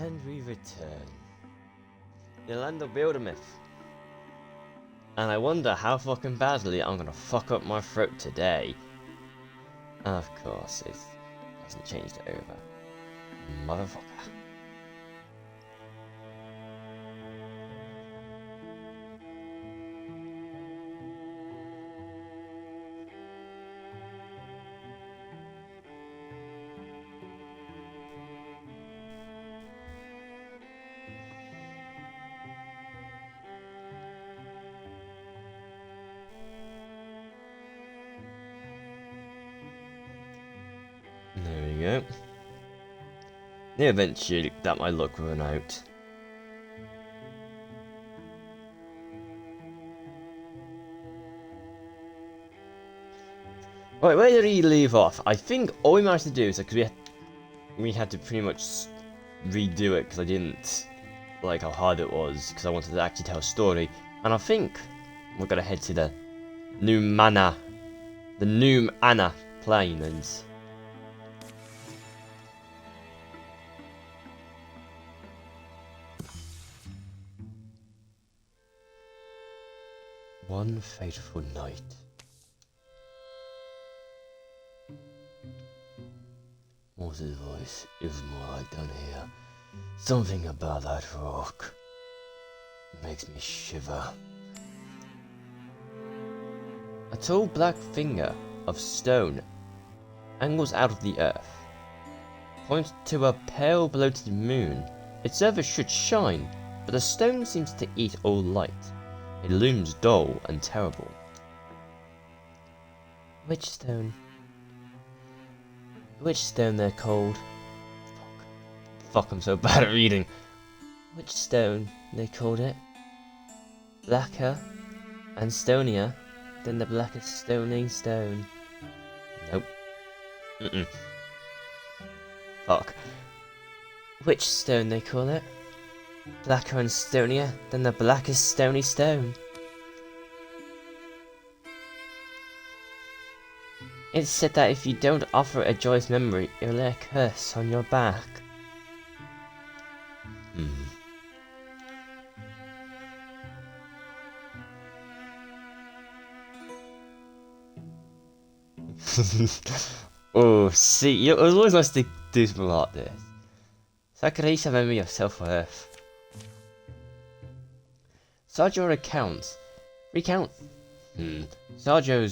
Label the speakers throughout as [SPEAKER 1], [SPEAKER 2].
[SPEAKER 1] And we return. The land of Wildermyth. And I wonder how fucking badly I'm gonna fuck up my throat today. And of course, it hasn't changed it over. Motherfucker. There we go. Eventually that my luck will run out. Right, where did he leave off? I think all we managed to do is because we had to pretty much redo it because I didn't like how hard it was because I wanted to actually tell a story. And I think we're gonna head to the New Anna Plains. One fateful night. Morse's voice is more like down here. Something about that rock makes me shiver. A tall black finger of stone angles out of the earth, points to a pale bloated moon. Its surface should shine, but the stone seems to eat all light. It looms dull and terrible. Which stone? Which stone they're called? Fuck, I'm so bad at reading. Which stone they called it? Blacker and stonier than the blackest stony stone. Nope. Fuck. Which stone they call it? Blacker and stonier than the blackest stony stone. It's said that if you don't offer it a joyous memory, it will lay a curse on your back. Oh, see, it was always nice to do something like this. So I could at least have a memory of self-worth. Sergio's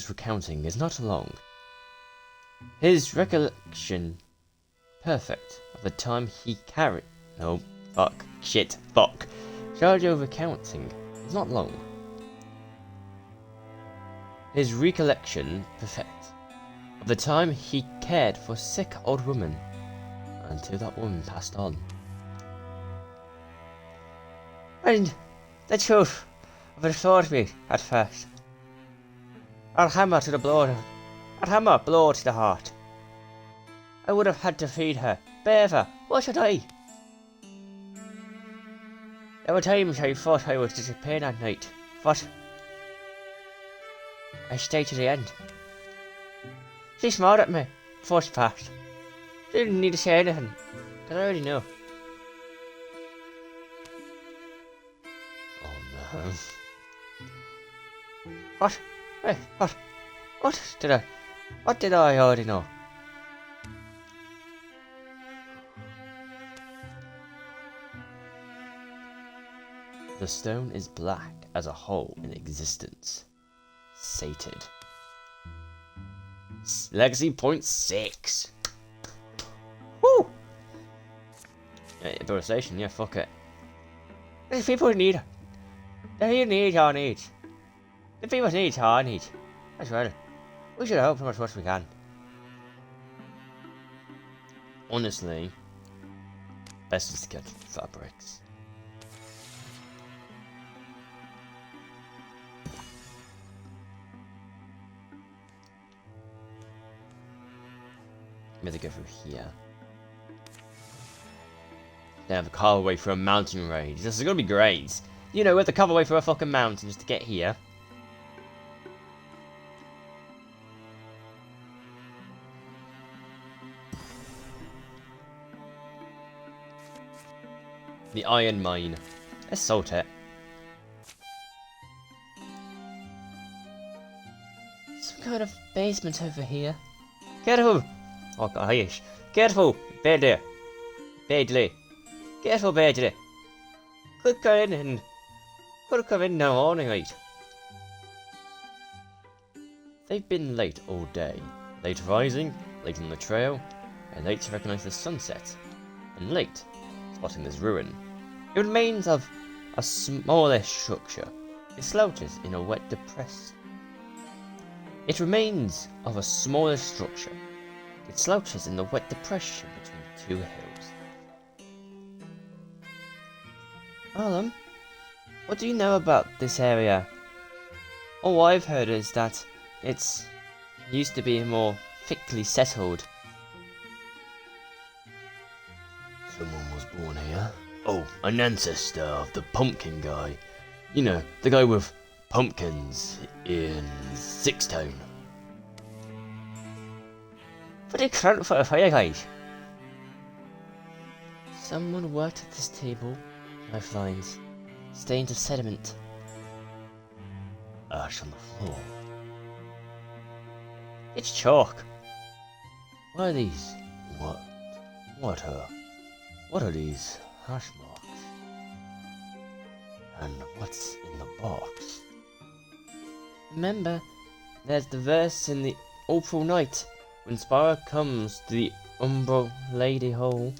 [SPEAKER 1] recounting is not long. His recollection perfect of the time he carried. No, fuck, shit, fuck. Sergio's recounting is not long. His recollection perfect of the time he cared for a sick old woman until that woman passed on. And the truth of it floored me at first. A hammer to the heart. I would have had to feed her, bathe her. What should I? There were times I thought I was disappearing at night, but I stayed to the end. She smiled at me, first part. She didn't need to say anything, because I already knew. Oh no. What? Hey, what? What did I already know? The stone is black as a hole in existence. Sated. Legacy point 6. Woo! Build a station, yeah, fuck it. There's people who need. They need our needs. The people need our needs. That's right. We should help them as much as we can. Honestly, best is to get fabrics. Maybe go through here. They have a car away for a mountain range. This is gonna be great. You know, we have to cover away for a fucking mountain just to get here. The iron mine. Let's sort it. Some kind of basement over here. Careful! Oh gosh. Careful! Badly. Badly. Careful, badly. Could come in now all night. They've been late all day. Late rising, late on the trail, and late to recognize the sunset. And late spotting this ruin. It remains of a smallish structure. It slouches in a wet depressed. It remains of a smallish structure. It slouches in the wet depression between two hills. Arlen, what do you know about this area? All I've heard is that it's used to be more thickly settled.
[SPEAKER 2] Someone was born here. Oh, an ancestor of the pumpkin guy. You know, the guy with pumpkins in Sixtown.
[SPEAKER 1] Pretty crowded for a fire, guys. Someone worked at this table. Lifelines. Stains of sediment.
[SPEAKER 2] Ash on the floor.
[SPEAKER 1] It's chalk.
[SPEAKER 2] What are these? What are these hash marks? And what's in the box?
[SPEAKER 1] Remember, there's the verse in the April night when Spyro comes to the Umbral Lady Hole.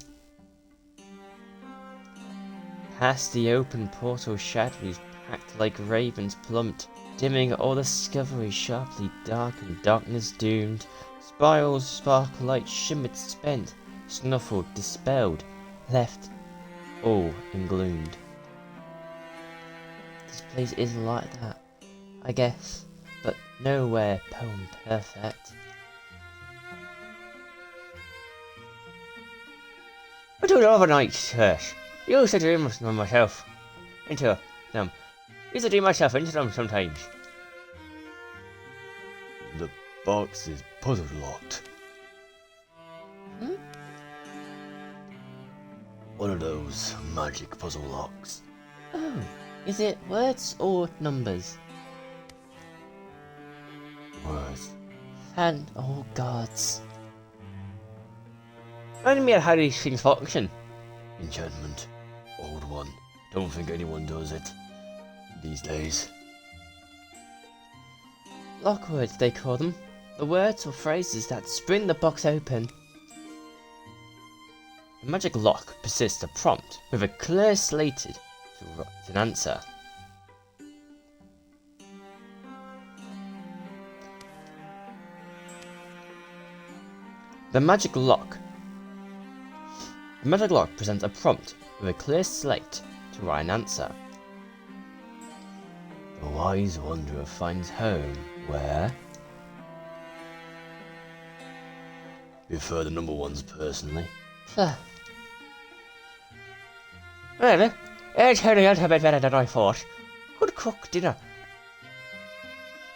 [SPEAKER 1] Past the open portal, shadows packed like ravens plumped, dimming all discovery sharply dark and darkness doomed. Spirals spark light shimmered spent, snuffled, dispelled, left all engloomed. This place is like that, I guess, but nowhere poem perfect. I do it overnight, Hirsch. I used to dream of myself into them. Used to dream myself into them sometimes.
[SPEAKER 2] The box is puzzle locked.
[SPEAKER 1] Hmm?
[SPEAKER 2] One of those magic puzzle locks.
[SPEAKER 1] Oh, is it words or numbers?
[SPEAKER 2] Words.
[SPEAKER 1] And oh gods. Remind me of how these things function.
[SPEAKER 2] Enchantment. Old one. Don't think anyone does it these days.
[SPEAKER 1] Lock words, they call them. The words or phrases that spring the box open. The magic lock persists a prompt with a clear slated to write an answer. The magic lock presents a prompt with a clear slate to write an answer.
[SPEAKER 2] The wise wanderer finds home where? Prefer the number ones personally.
[SPEAKER 1] Really? It's turning out a bit better than I thought. Good cook dinner.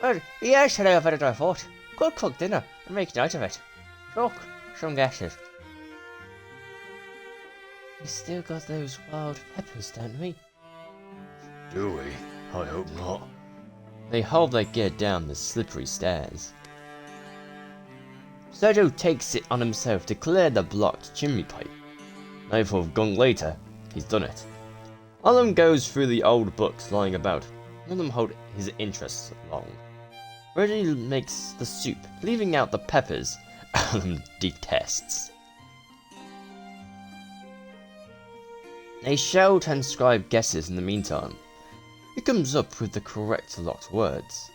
[SPEAKER 1] Well, yes, turning out better than I thought. Good cook dinner and make night of it. Look, some guesses. We still got those wild peppers, don't we?
[SPEAKER 2] Do we? I hope not.
[SPEAKER 1] They haul their gear down the slippery stairs. Sergio takes it on himself to clear the blocked chimney pipe. Nightfall of gone later, he's done it. Olam goes through the old books lying about. None of them hold his interest long. Reggie makes the soup, leaving out the peppers Olam detests. They shout and scribe guesses in the meantime. He comes up with the correct locked words.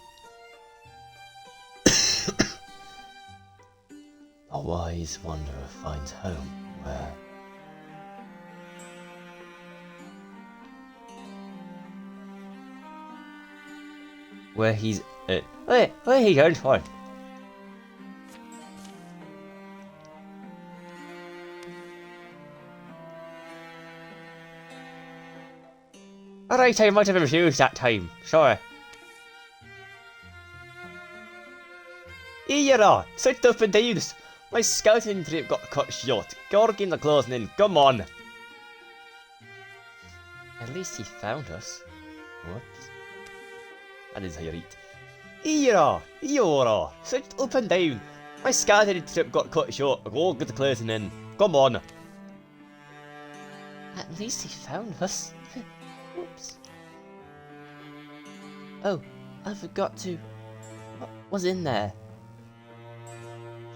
[SPEAKER 2] A wise wanderer finds home where?
[SPEAKER 1] Where he's where he going for? Alright, I might have refused that time, sorry. Here you are, sit up and do this. My scouting trip got cut short. Gorging the closing in, come on. At least he found us. Whoops. That is how you eat. Eora, switch up and down. My scattered trip got cut short. Go get the closing in. Come on. At least he found us. Whoops. Oh, I forgot to. What was in there?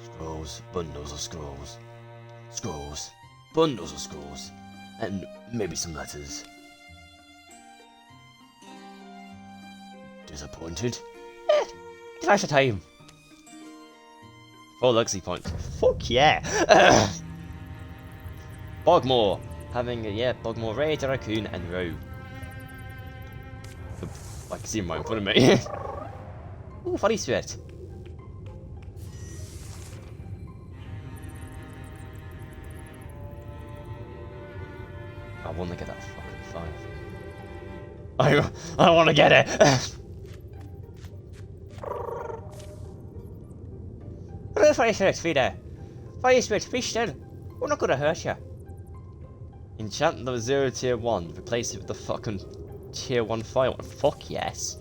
[SPEAKER 2] Scrolls, bundles of scrolls. Scrolls, bundles of scrolls. And maybe some letters. Disappointed?
[SPEAKER 1] Trash of time. 4 legacy points. Fuck yeah. Bogmore. Bogmore, Raid, Raccoon, and Roe. I can see him right in front of me. Ooh, funny sweat. I want to get that fucking fire. I want to get it. Fire spirit, feeder. Fire spirit, fish still. We're not gonna hurt you. Enchant the 0 tier 1. Replace it with the fucking tier 1 fire. Fuck yes.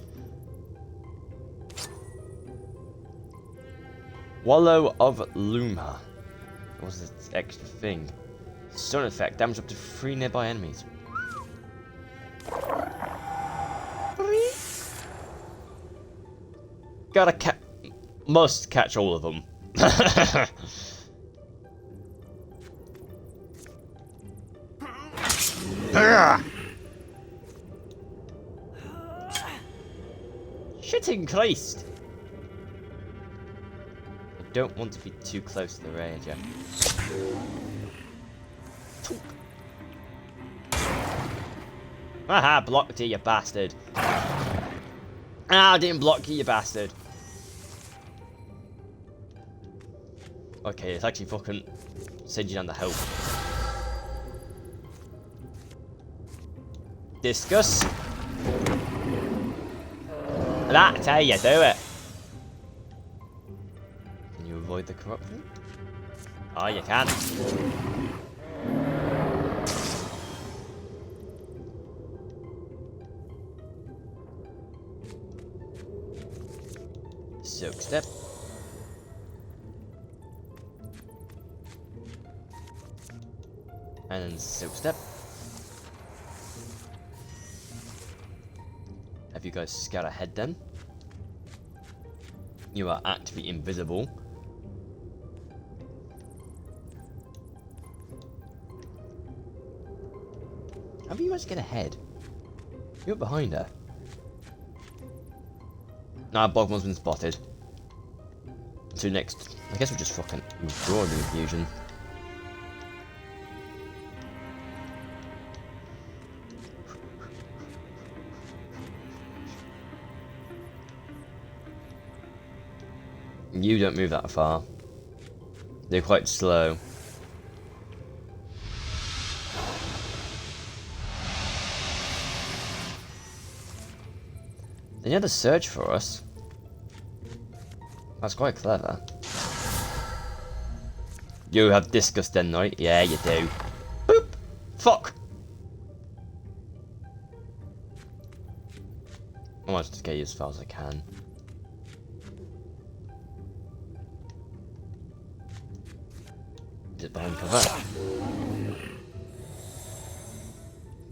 [SPEAKER 1] Wallow of Luma. What was this extra thing? Stun effect. Damage up to 3 nearby enemies. Must catch all of them. Shitting Christ! I don't want to be too close to the ranger. Haha, blocked you, you bastard. Ah, I didn't block you, you bastard. Okay, it's actually fucking sending down the help. Discuss. That's how you do it. Can you avoid the corruption? Oh, you can. Soak step. And then soak step. Have you guys scout ahead then? You are actively invisible. How do you manage to get ahead? You're behind her. Nah, Bogman's been spotted. So next, I guess we'll just fucking withdraw the infusion. You don't move that far. They're quite slow. They had to search for us. That's quite clever. You have disgust then, right? Yeah, you do. Boop! Fuck! I want to get you as far as I can. Is it behind cover?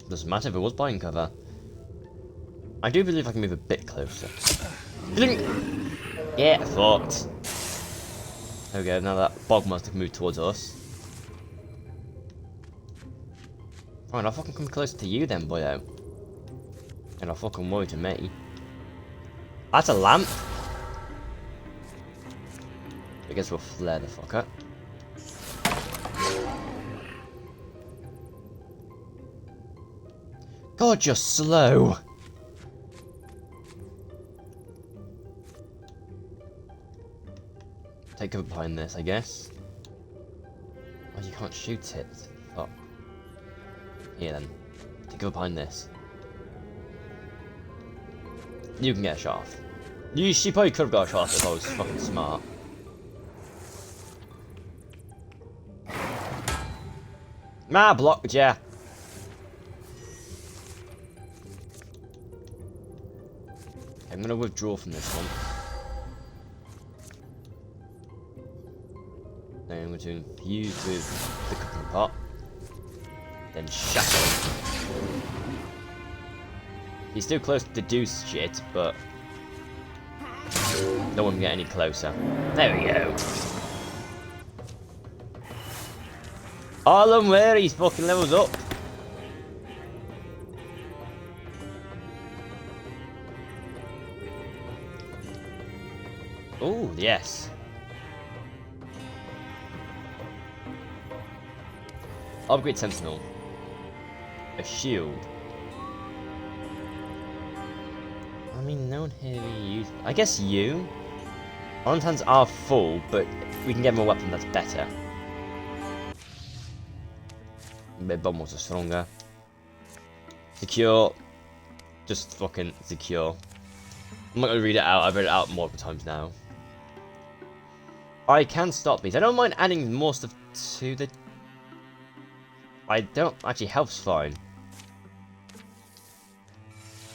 [SPEAKER 1] Doesn't matter if it was behind cover. I do believe I can move a bit closer. Yeah, fucked. There we go, now that bog must have moved towards us. Fine, I'll fucking come closer to you then, boyo. And I'll fucking worry to me. That's a lamp! I guess we'll flare the fuck up. God, you're slow! Take cover behind this, I guess. Oh, you can't shoot it. Fuck. Here then. Take cover behind this. You can get a shot off. She probably could have got a shot off if I was fucking smart. Nah, blocked ya. I'm gonna withdraw from this one. Then I'm going to infuse with the cooking pot. Then shatter. He's still close to do shit, but no one can get any closer. There we go. All I'm where he's fucking levels up. Oh, yes. Upgrade Sentinel. A shield. I mean, no one here really uses. I guess you. Our hands are full, but we can get more weapon that's better. Bomb was stronger. Secure. Just fucking secure. I'm not gonna read it out. I've read it out multiple times now. I can stop these. I don't mind adding more stuff to the. I don't actually. Health's fine.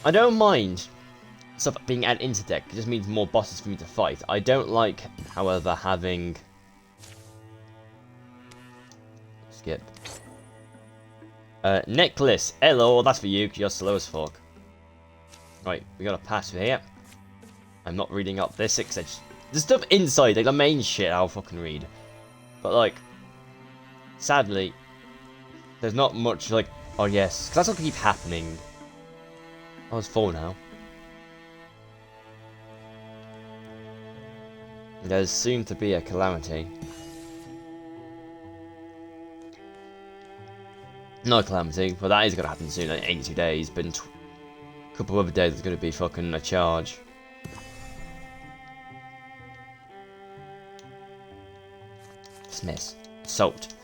[SPEAKER 1] I don't mind stuff being added into deck. It just means more bosses for me to fight. I don't like, however, having. Skip. Necklace. Hello, that's for you. 'Cause you're slow as fuck. Right, we got a pass here. I'm not reading up this because the stuff inside, like the main shit, I'll fucking read. But like, sadly, there's not much like. Oh yes, because that's what keeps happening. I was 4 now. There's soon to be a calamity. Not a calamity, but that is going to happen soon, like 82 days, but in a couple of other days there's going to be fucking a charge. Dismiss. Salt.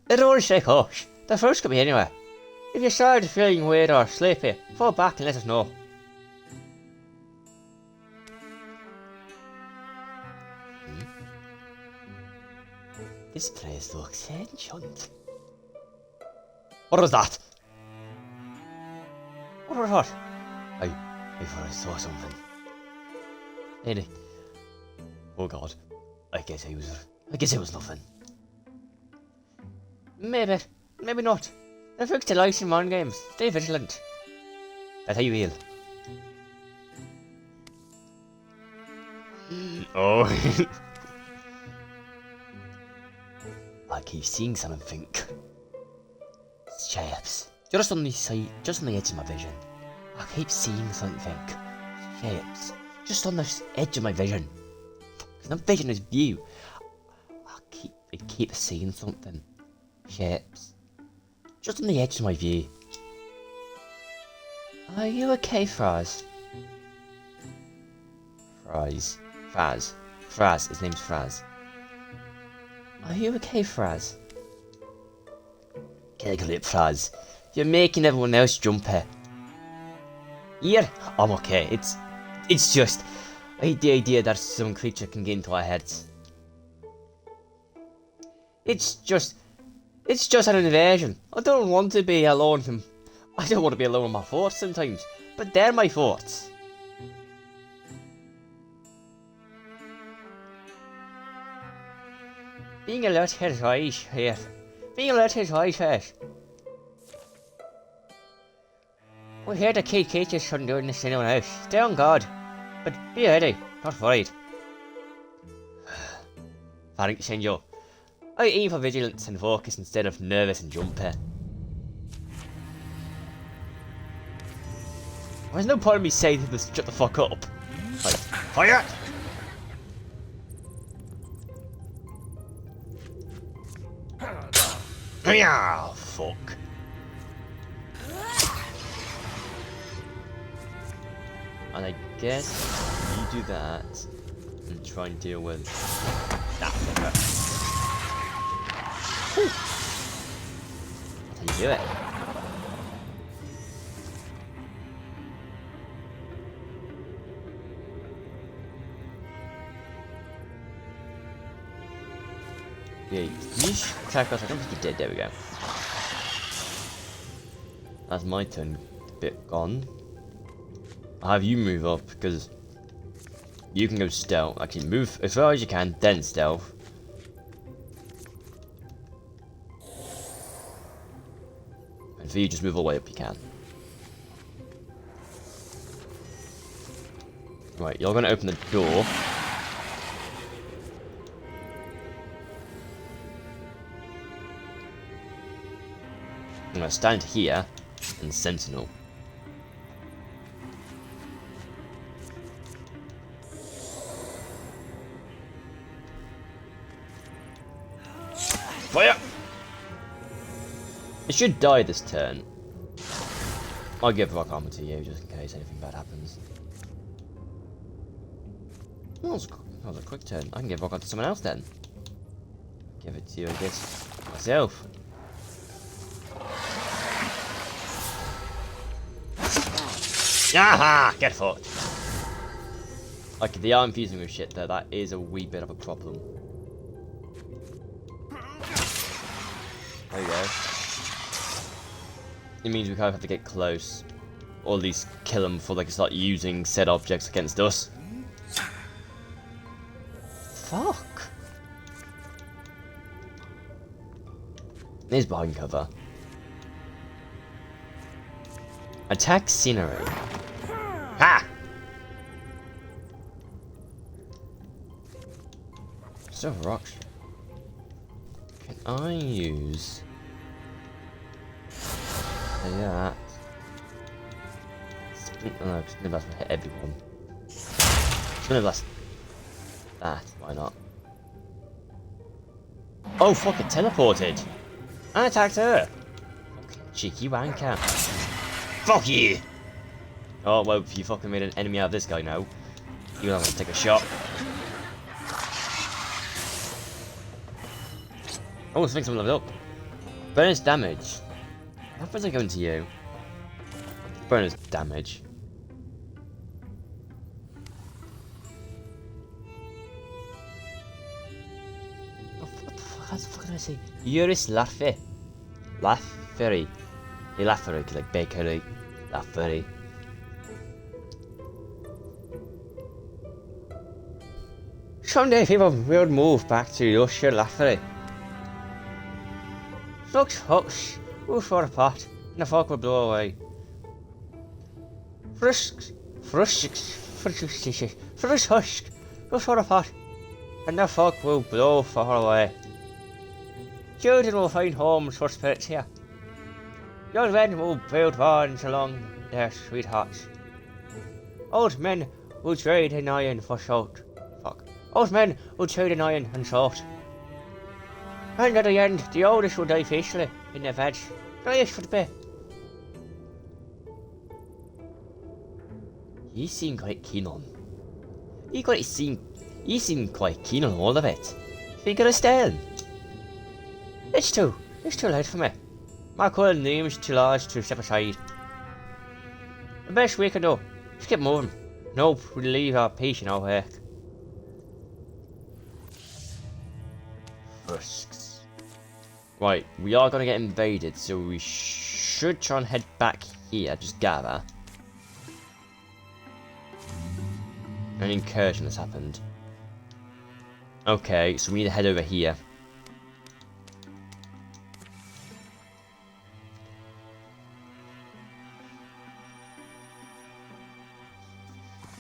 [SPEAKER 1] It always shake hush. The first could be anywhere. If you started feeling weird or sleepy, fall back and let us know. This place looks ancient. What was that? What was that? I thought I saw something. Really? Oh god. I guess it was nothing. Maybe not. They're fixed to lights in modern games. Stay vigilant. That's how you heal. Oh. I keep seeing something. Shapes. Just on the side, just on the edge of my vision. I keep seeing something. Shapes. Just on the edge of my vision. Because my vision is view. I keep seeing something. Shapes. Just on the edge of my view. Are you okay, Fraz? Fraz. His name's Fraz. Are you okay, Fraz? Giggle it, Fraz. You're making everyone else jump here. Yeah, I'm okay. It's just I hate the idea that some creature can get into our heads. It's just an invasion. I don't want to be alone. I don't want to be alone with my thoughts sometimes, but they're my thoughts. Being alert is right here. Being alert is right here. We're here to keep creatures from doing this to anyone else. Stay on guard, but be ready, not worried. Thanks, Senor. I aim for vigilance and focus instead of nervous and jumpy. There's no point in me saying to shut the fuck up. Like, fire! Yeah, fuck. And I guess you do that and try and deal with that fucker. That's how you do it. Yeah, yeesh. Attack us. I don't think you did. There we go. That's my turn. bit gone. I'll have you move up, because you can go stealth. Actually, move as far as you can, then stealth. And for you, just move all the way up you can. Right, you're going to open the door. I'm going to stand here and sentinel. Fire! It should die this turn. I'll give rock armor to you just in case anything bad happens. That was a quick turn. I can give rock armor to someone else then. Give it to you, I guess, myself. Aha! Get fucked! Okay, they are infusing with shit though. That is a wee bit of a problem. There you go. It means we kind of have to get close. Or at least kill them before they can start using said objects against us. Fuck! Here's behind cover. Attack scenery. Ha! Still have rocks. Can I use... that? No, Spinner Blast will hit everyone. Spinner Blast. That, why not? Oh fuck, it teleported! I attacked her! Fucking cheeky wanker. Fuck you! Oh, well, if you fucking made an enemy out of this guy now, you're gonna have to take a shot. Oh, I think someone leveled up. Bonus damage. How far is it going to you? Bonus damage. Oh, what the fuck? How the fuck did I say? Uris Laffe. Laffery. Laffery, like bakery. Laffery. Someday people will move back to Yorkshire Laffery. Looks hush, we'll fall apart, and the fog will blow away. Frisk husk, we'll fall apart, and the fog will blow far away. Children will find homes for spirits here. Young men will build bonds along their sweethearts. Old men will trade in iron for salt. Old men will trade in iron and salt. And at the end, the oldest will die peacefully in their beds. Nice for the bit. You seem quite keen on. You seem quite keen on all of it. Think of staying. It's too late for me. My current name is too large to step aside. The best we can do is keep moving. Nope, we'll leave our peace in our work. Frisks. Right, we are gonna get invaded, so we should try and head back here, just gather. An incursion has happened. Okay, so we need to head over here.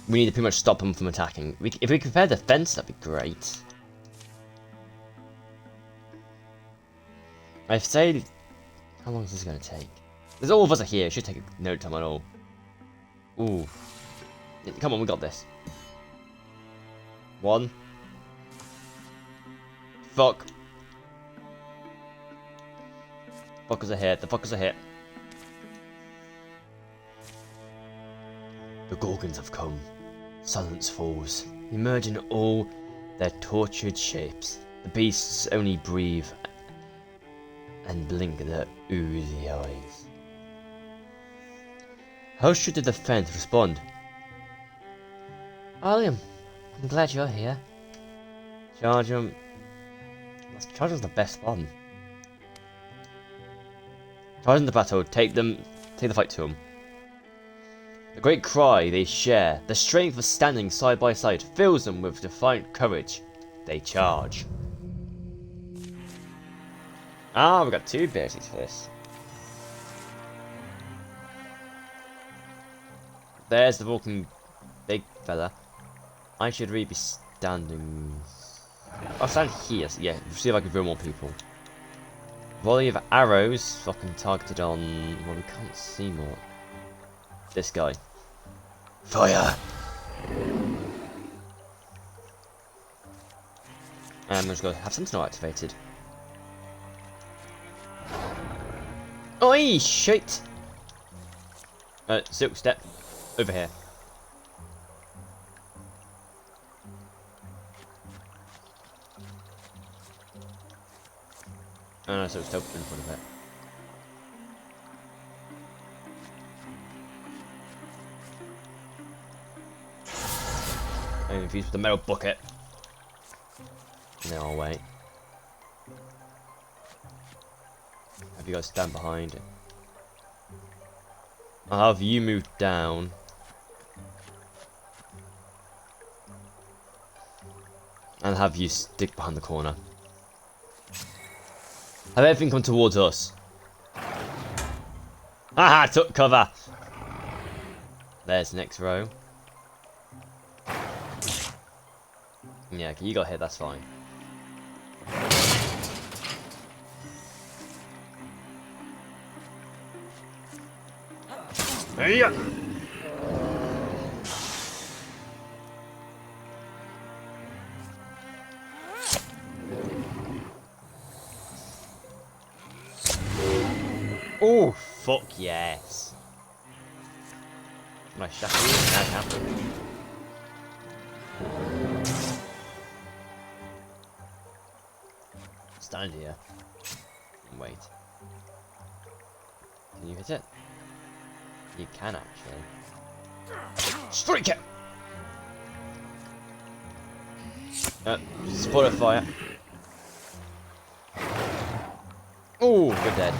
[SPEAKER 1] We need to pretty much stop them from attacking. If we could prepare the fence, that'd be great. I've said, how long is this going to take? There's all of us are here. It should take no time at all. Ooh, come on, we got this. One. Fuck. Fuckers are hit. The fuckers are hit. The Gorgons have come. Silence falls, emerge in all their tortured shapes. The beasts only breathe and blink their oozy eyes. How should the defense respond? William, I'm glad you're here. Charge him. Charge is the best one. Charge in the battle. Take the fight to him. The great cry they share, the strength of standing side by side, fills them with defiant courage. They charge. Ah, we got 2 abilities for this. There's the walking big fella. I should really be standing... I'll stand here, so yeah, see if I can draw more people. Volley of arrows, fucking targeted on... Well, we can't see more. This guy.
[SPEAKER 2] Fire!
[SPEAKER 1] And I'm just gonna have Sentinel activated. Oi, shit! Silk step. Over here. Oh no, silk step in front of it. I'm confused with the metal bucket. No, I'll wait. Have you guys stand behind it? I'll have you move down. And have you stick behind the corner. Have everything come towards us. Haha, took cover. There's the next row. Yeah, you got hit, that's fine.
[SPEAKER 2] Hey-ya!
[SPEAKER 1] Oh, fuck yes. Nice shot. That happened. Stand here. And wait. Can you hit it? You can actually. Strike it! Spoiler fire. Oh, good dead.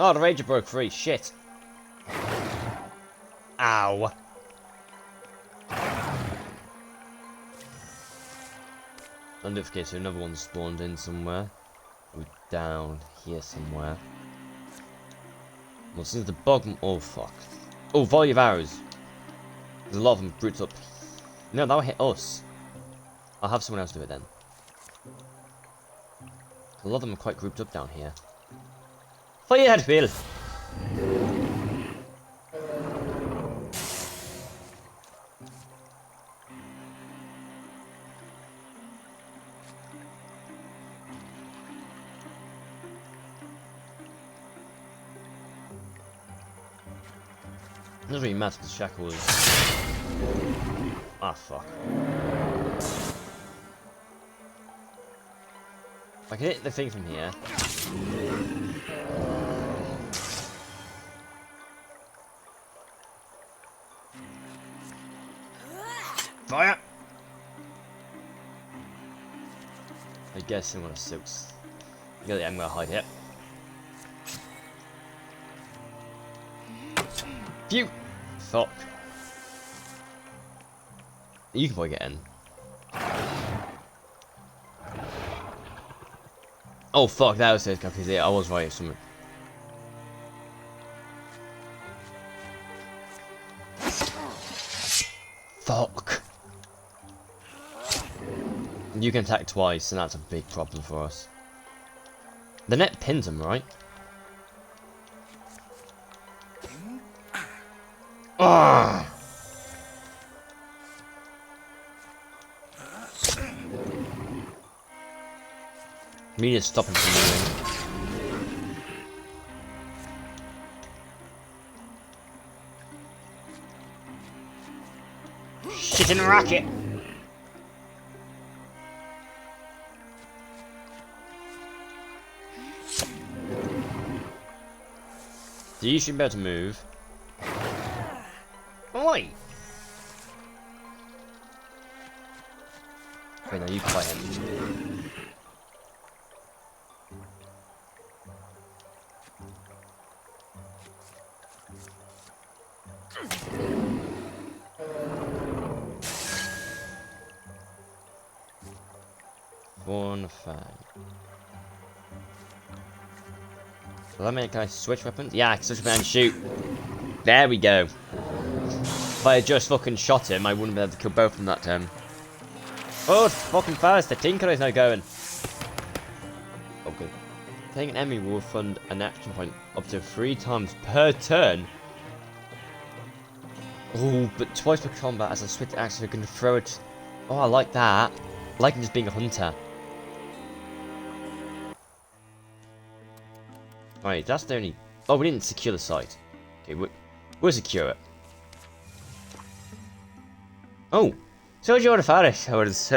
[SPEAKER 1] Oh, the Ranger broke free. Shit. Ow. And okay, so another one spawned in somewhere. We're down here somewhere. Well, since the bottom. Oh, fuck. Oh, volley of arrows. There's a lot of them grouped up. No, that'll hit us. I'll have someone else do it then. A lot of them are quite grouped up down here. Fire at will. It doesn't really matter because Shackle is... Ah, fuck. If I can hit the thing from here...
[SPEAKER 2] Fire!
[SPEAKER 1] I guess I'm gonna silks. Yeah, I'm gonna hide it. Phew! Fuck. You can probably get in. Oh fuck, that was it, because yeah, I was right. Something. Fuck. You can attack twice, and that's a big problem for us. The net pins him, right? Ah! We need to stop him from moving. Shitting rocket! So you should be able to move. Oi! Wait, no, you can fight him. one thing. Can I switch weapons? Yeah, I can switch weapons and shoot. There we go. If I had just fucking shot him, I wouldn't be able to kill both of them that time. Oh, it's fucking fast. The Tinker is now going. Okay. Taking an enemy will fund an action point up to 3 times per turn. Oh, but twice per combat as a switch action, you can throw it. Oh, I like that. I like him just being a hunter. Right, that's the only... Oh, we didn't secure the site. Okay, we'll secure it. Oh! Sergio the Faris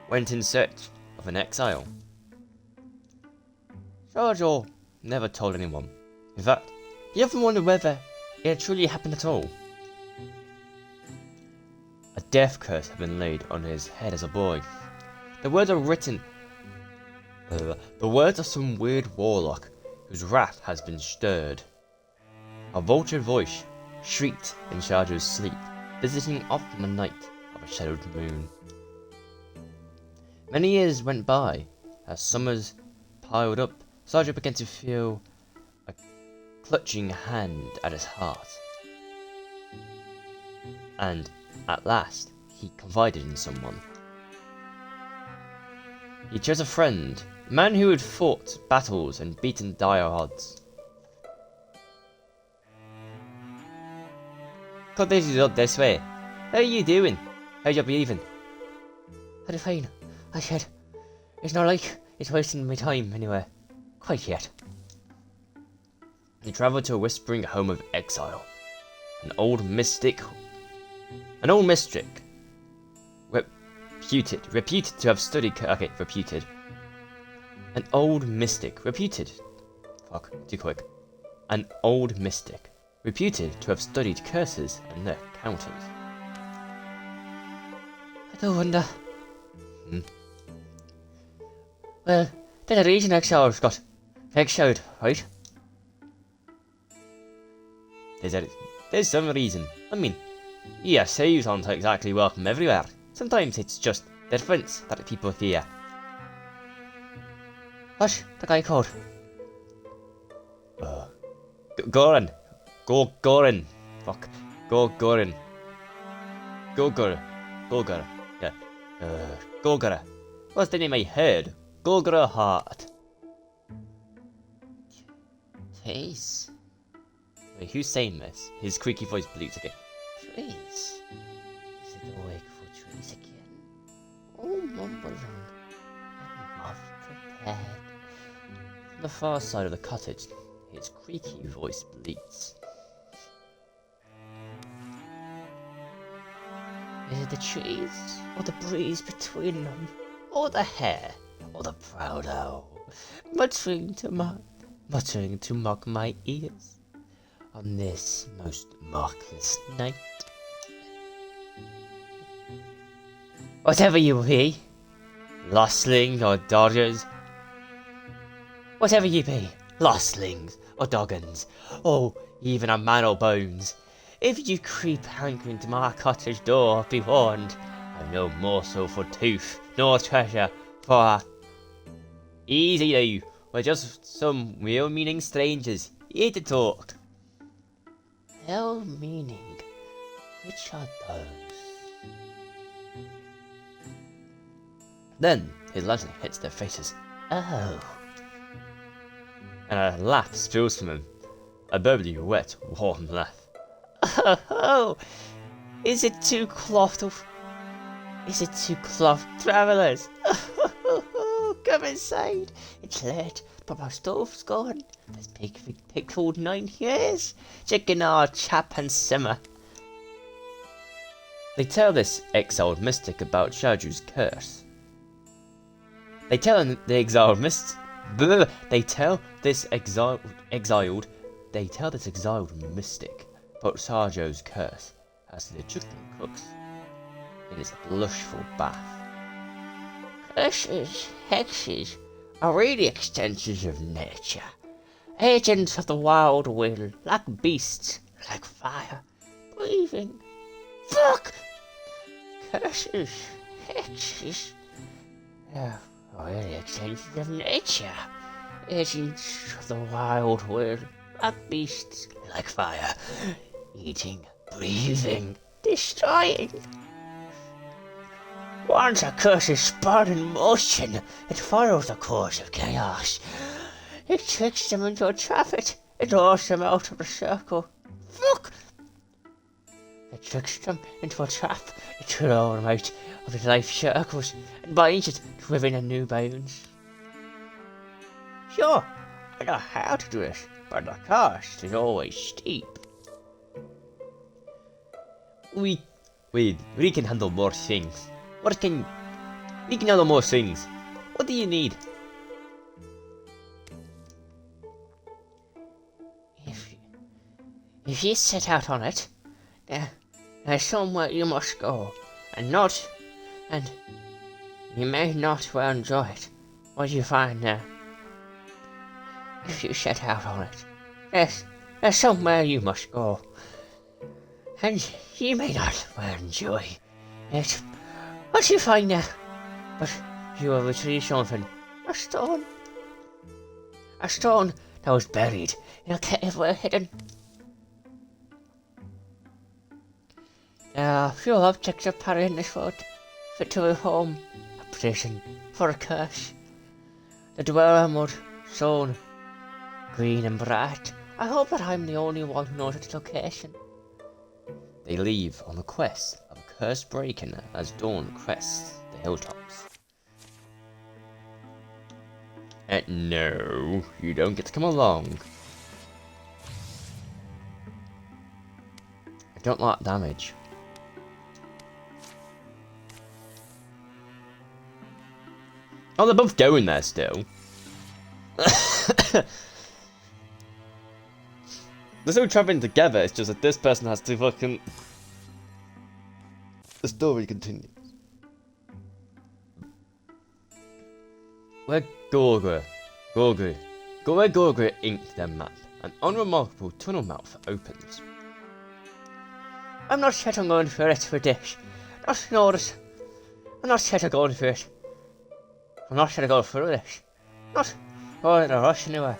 [SPEAKER 1] went in search of an exile. Sergio never told anyone. In fact, he often wondered whether it had truly happened at all. A death curse had been laid on his head as a boy. The words are written... the words of some weird warlock whose wrath has been stirred. A vulture voice shrieked in Sergio's sleep, visiting often the night of a shadowed moon. Many years went by. As summers piled up, Sergio began to feel a clutching hand at his heart. And at last, he confided in someone. He chose a friend, a man who had fought battles and beaten dire odds. Cut this up this way. How are you doing? How's your breathing? I'm fine, I said. It's not like it's wasting my time anywhere. Quite yet. He travelled to a whispering home of exile. An old mystic, reputed to have studied, an old mystic, reputed to have studied curses and their counters. I don't wonder. Well, there's a reason exiles got exiled, right? There's some reason. I mean, yes, exiles aren't exactly welcome everywhere. Sometimes it's just their friends that people fear. What's the guy called? Goran. Goran. Fuck. Goran. Golgara. Yeah. Golgara. What's the name I heard? Golgara Heart. Trace. Wait, who's saying this? His creaky voice bleats again. Trace. Is it awake for Trace again? Oh, mumbling. I'm not prepared. From the far side of the cottage, his creaky voice bleats. Is it the trees, or the breeze between them, or the hare, or the proud owl, muttering to mock my ears on this most markless night? Whatever you be, lostling or dodgers, whatever you be, lostlings or doggins, or even a man or bones, if you creep hankering to my cottage door, be warned, I've no morsel for tooth, nor treasure for... Easy now, we're just some well-meaning strangers, here to talk. Well-meaning? Which are those? Then, his lantern hits their faces. Oh. And a laugh spills from him. A bubbly, wet, warm laugh. Oh, is it two cloth travellers? Come inside. It's late, but my stove's gone. There's pig food 9 years. Chicken our chap and simmer. They tell this exiled mystic about Shaju's curse. They tell this exiled mystic about Sarjo's curse as the chicken cooks in his blushful bath. Curses, hexes, are really extensions of nature, agents of the wild will, like beasts, like fire, breathing. Fuck! Curses, hexes.
[SPEAKER 3] Well, extensions of nature. Agents of the wild world. Black beasts like fire. Eating, breathing, destroying. Once a curse is spun in motion, it follows the course of chaos. It tricks them into a trap, it draws them out of the circle. Fuck! It tricks them into a trap, it throws them out of the life circles, and binds it to within a new bounds. Sure, I know how to do it, but the cost is always steep.
[SPEAKER 1] We can handle more things. We can handle more things. What do you need?
[SPEAKER 3] If you set out on it, there's somewhere you must go, and you may not well enjoy it, what you find there. If you set out on it, there's somewhere you must go, and you may not well enjoy it, what you find there. But you will retrieve something, a stone that was buried in a cave well hidden. There are few objects apparent in this world fit to a home, a prison, for a curse. The dweller mud, sown, green and bright. I hope that I'm the only one who knows its location.
[SPEAKER 1] They leave on the quest of a curse breaking as dawn crests the hilltops. No, you don't get to come along. I don't like damage. Oh, they're both going there still. They're still traveling together, it's just that this person has to fucking... The story continues. Where Gorgra inked their map, an unremarkable tunnel mouth opens.
[SPEAKER 3] I'm not set on going for it for this. Not notice. I'm not set on going for it. I'm not set to go through this. Not going in a rush anywhere.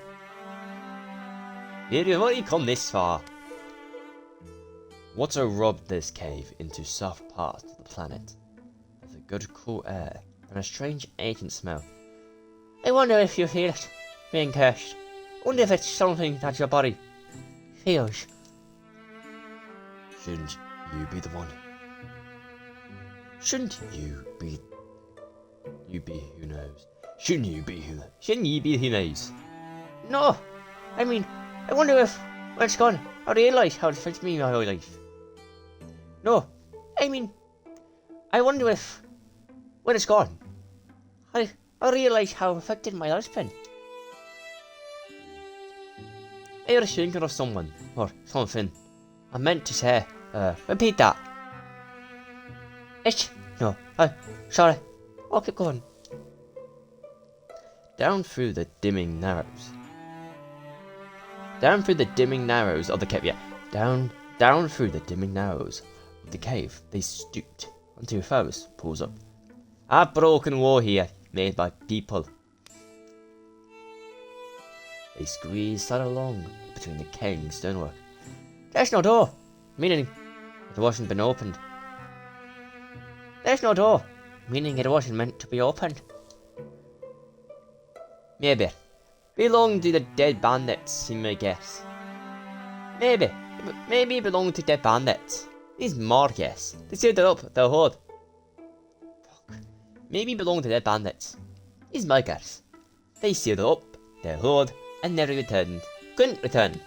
[SPEAKER 1] You've already come this far. Water robbed this cave into soft parts of the planet. There's a good cool air and a strange ancient smell.
[SPEAKER 3] I wonder if you feel it, being cursed. I wonder if it's something that your body feels.
[SPEAKER 2] Shouldn't you be the one?
[SPEAKER 1] Shouldn't you be who knows?
[SPEAKER 2] Shouldn't you be who?
[SPEAKER 1] Shouldn't you be who knows?
[SPEAKER 3] No, I mean, I wonder if, when it's gone, I realise how it affects me in my whole life. No, I mean, I wonder if, when it's gone, I realise how it affected my husband.
[SPEAKER 1] I was thinking of someone, or something. I meant to say, repeat that.
[SPEAKER 3] No, sorry, I'll keep going.
[SPEAKER 1] Down through the dimming narrows. Down through the dimming narrows of the cave, down through the dimming narrows of the cave, they stooped until Ferris pulls up. A broken wall here, made by people. They squeezed that along between the decaying stonework.
[SPEAKER 3] There's no door, meaning it wasn't been opened. There's no door, meaning it wasn't meant to be opened.
[SPEAKER 1] Maybe. Belonged to the dead bandits, you may guess. Maybe it belonged to dead bandits. These more guess. They sealed it up, the hood. Fuck. Maybe it belonged to dead bandits. These my guess. They sealed it up, their hood, and never returned. Couldn't return.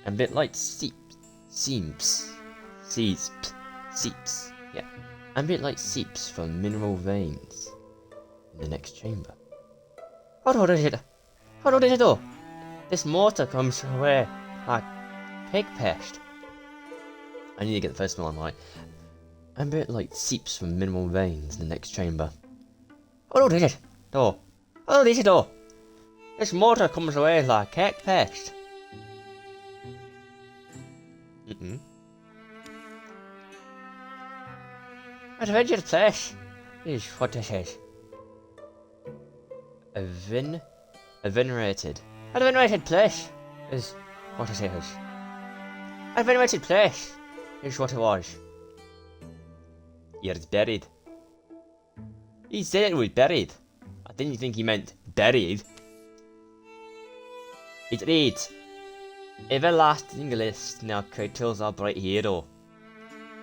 [SPEAKER 1] And bit like seeps. Yeah. And bit like seeps from mineral veins in the next chamber.
[SPEAKER 3] How do it though? This mortar comes away like pig pest.
[SPEAKER 1] I need to get the first one right. And bit like seeps from mineral veins in the next chamber.
[SPEAKER 3] How did it though? How did it though? This mortar comes away like pig pest. Adventure place is what this is.
[SPEAKER 1] A venerated.
[SPEAKER 3] A venerated place is what it is. A venerated place is what it was.
[SPEAKER 1] Yeah, it's buried. He said it was buried. I didn't think he meant buried. It reads, everlasting list now kills our bright hero.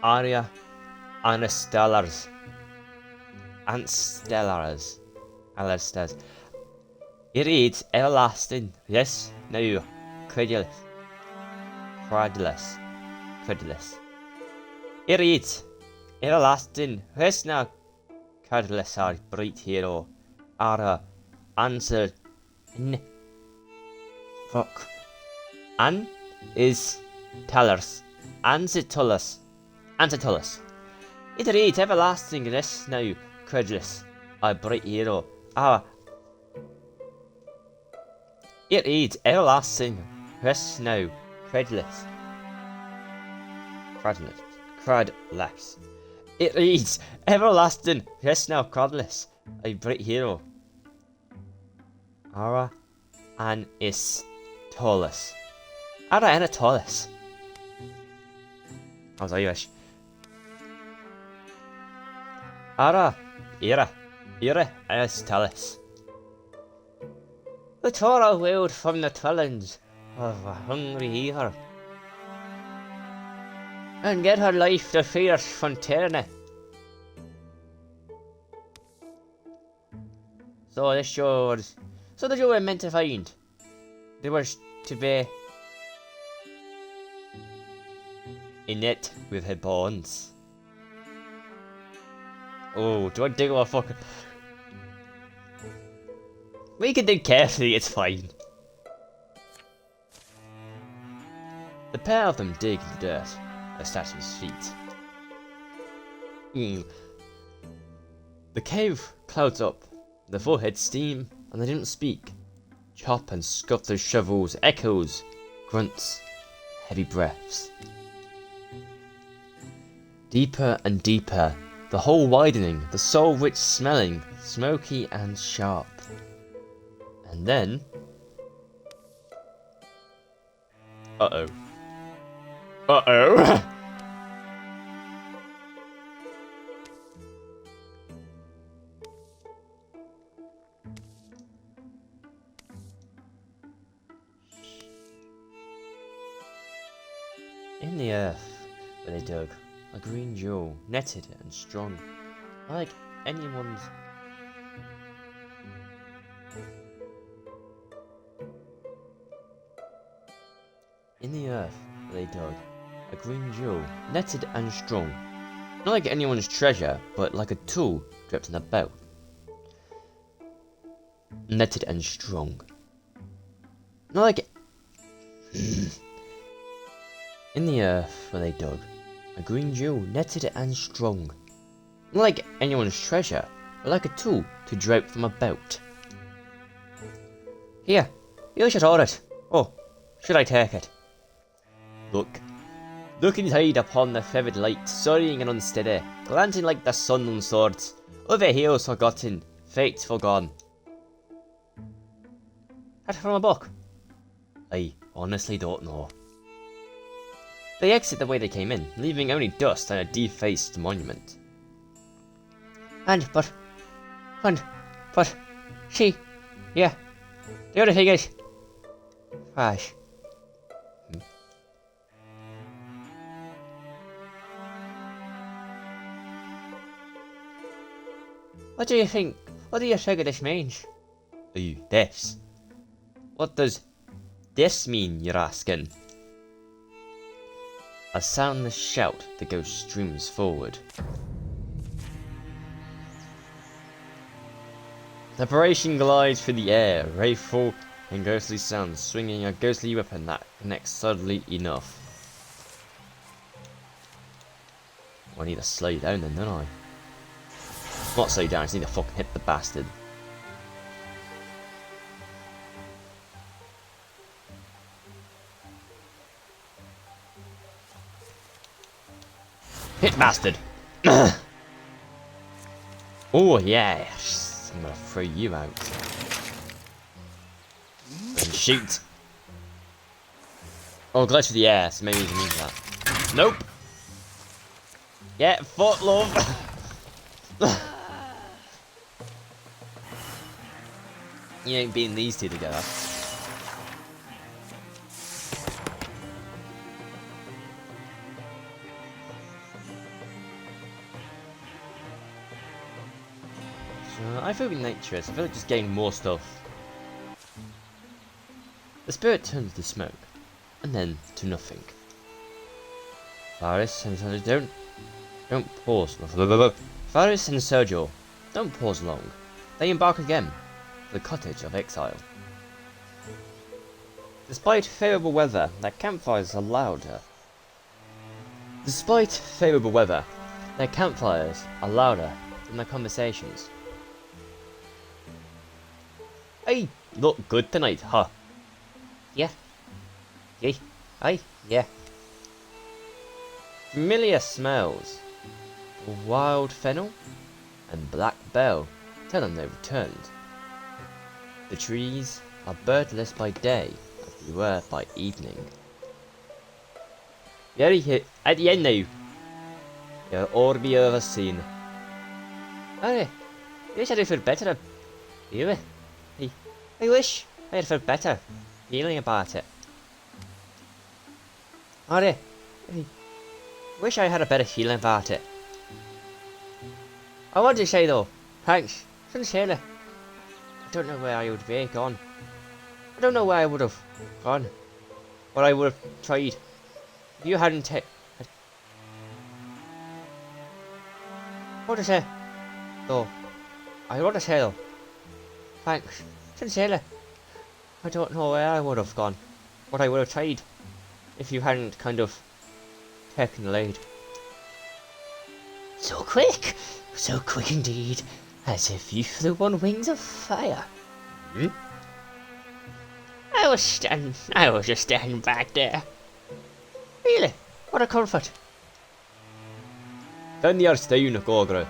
[SPEAKER 1] Aria Anastellars. Alasters. It reads, everlasting, yes, now, credulous. It reads, everlasting, yes, now, credulous, our bright hero. Ara, answer, fuck. An is tellers. Ansitulus. It reads, everlasting, yes, now, credulous, our bright hero. Ara. It reads, everlasting, yes, now, credulous. It reads, everlasting, yes, now, credulous, a bright hero. Ara Anistolus. Ara Anatolus. I was Irish. Ara Anistolus. The Torah wailed from the dwellings of a hungry heifer, and get her life the fierce from tyranny. So the Jew were meant to find. They were to be in it with her bonds. Oh, do I dig a fucking... We can dig carefully, it's fine. The pair of them dig in the dirt at the statue's feet. The cave clouds up, their foreheads steam, and they didn't speak. Chop and scuff their shovels, echoes, grunts, heavy breaths. Deeper and deeper, the hole widening, the soul rich smelling, smoky and sharp. And then... Uh-oh. In the earth where they dug, a green jewel, netted and strong, like anyone's. In the earth where they dug, a green jewel, netted and strong, not like anyone's treasure, but like a tool dripped in a belt. Netted and strong. Not like... In the earth where they dug, a green jewel, netted and strong. Not like anyone's treasure, but like a tool to drape from a belt. Here, you should hold it. Oh, should I take it? Look inside upon the feathered light, soaring and unsteady, glancing like the sun on swords. Other heroes forgotten, fates forgone. That's from a book. I honestly don't know. They exit the way they came in, leaving only dust and a defaced monument. But, she, yeah, the other thing is, Ash. What do you think of this means? This? What does this mean, you're asking? A soundless shout, the ghost streams forward. The apparition glides through the air, wrathful and ghostly sounds, swinging a ghostly weapon that connects subtly enough. I need to slow down then, don't I? Not slow down, I just need to fucking hit the bastard. Hit bastard! Oh yes! I'm gonna throw you out. Shoot. Oh, glitch of the air, so maybe you can use that. Nope. Get foot, love. You ain't beating these two together. So, I feel nitrous. I feel like just getting more stuff. The spirit turns to smoke, and then to nothing. Varys and Sergio, don't pause. Varys and Sergio, don't pause long. They embark again for the cottage of exile. Despite favourable weather, their campfires are louder. Despite favourable weather, their campfires are louder than their conversations. Hey, look good tonight, huh? Yeah. Yay. Aye. Yeah. Familiar smells. Wild fennel and black bell tell them they've returned. The trees are birdless by day as they were by evening. Very here at the end now. You'll all be overseen. Aye. I wish I'd felt better. You? I wish I had felt better feeling about it. I wish I had a better feeling about it. I wanted to say though, thanks, sincerely. I don't know where I would be gone. I don't know where I would have gone. What I would have tried. If you hadn't what to say? Though. I want to say though. Thanks. Sincerely. I don't know where I would have gone. What I would have tried. If you hadn't kind of taken the lead.
[SPEAKER 3] So quick indeed, as if you flew on wings of fire.
[SPEAKER 1] Hmm?
[SPEAKER 3] I was just standing back there. Really, what a comfort.
[SPEAKER 1] Found the earth down, Gogro.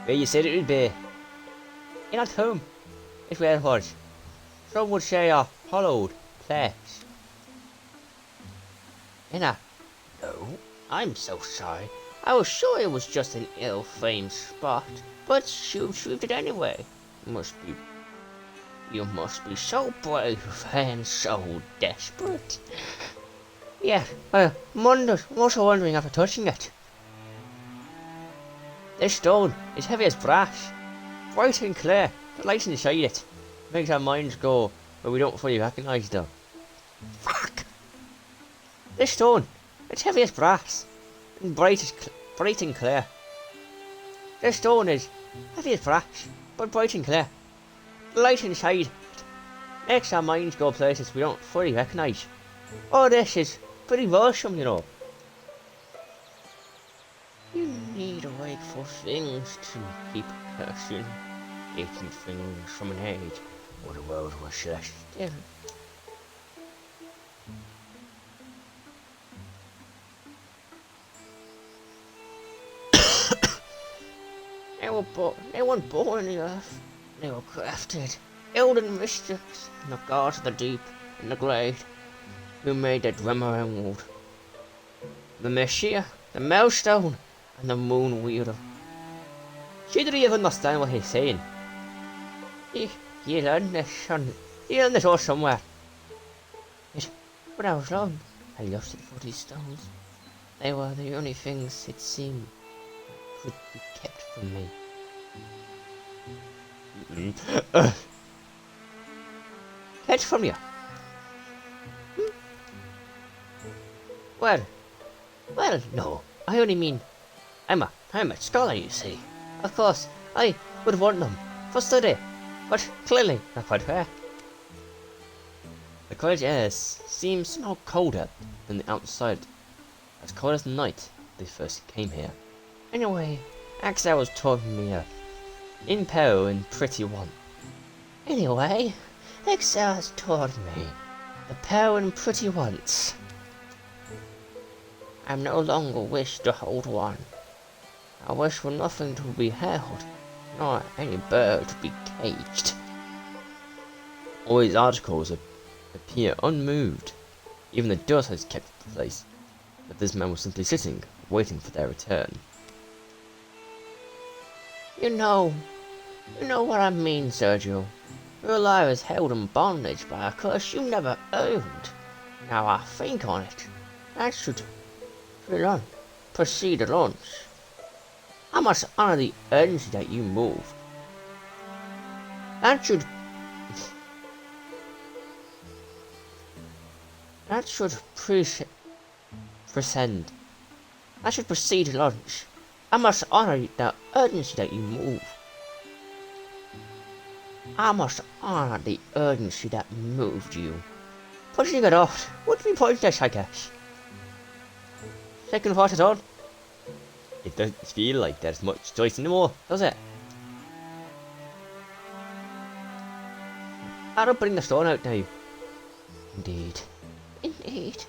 [SPEAKER 1] Where you said it would be.
[SPEAKER 3] You're not home. It's where it was. Some would say a hollowed place. No, I'm so sorry. I was sure it was just an ill-famed spot, but you choose it anyway. You must be so brave and so desperate. Yeah, I'm also wondering after touching it. This stone is heavy as brass, bright and clear. The light inside it makes our minds go where we don't fully recognise them. Fuck! This stone, it's heavy as brass, and bright and clear. This stone is heavy as brass, but bright and clear. The light inside it makes our minds go places we don't fully recognise. All this is pretty wholesome, you know. You need wakeful things to keep a person taking things from an age where the world was less still. They weren't born in the earth. They were crafted. Elden mystics, and the gods of the deep and the glade, who made the Drummer Emerald, the Messiah, the Millstone, and the Moon Wielder. She didn't even understand what he's saying. He learned this all somewhere. Yet, when I was young, I lusted for these stones. They were the only things it seemed could be kept from me. Kept from you? Well, no. I only mean, I'm a scholar, you see. Of course, I would want them for study, but clearly not quite fair.
[SPEAKER 1] The college air seems somehow colder than the outside, as cold as the night they first came here.
[SPEAKER 3] Anyway, Axel was talking me up.
[SPEAKER 1] In pale and pretty one.
[SPEAKER 3] Anyway, Axel has told me the pale and pretty once. I no longer wish to hold one. I wish for nothing to be held, nor any bird to be caged.
[SPEAKER 1] All these articles appear unmoved. Even the dust has kept its place, but this man was simply sitting, waiting for their return.
[SPEAKER 3] You know what I mean, Sergio. Your life is held in bondage by a curse you never earned. Now I think on it, that should proceed at once. I must honor the urgency that you moved. That should proceed at lunch. I must honor the urgency that you move. I must honor the urgency that moved you. Pushing it off would be pointless, I guess. Second thought at all?
[SPEAKER 1] It doesn't feel like there's much choice anymore, does it?
[SPEAKER 3] I don't bring the stone out now.
[SPEAKER 1] Indeed.
[SPEAKER 3] Indeed.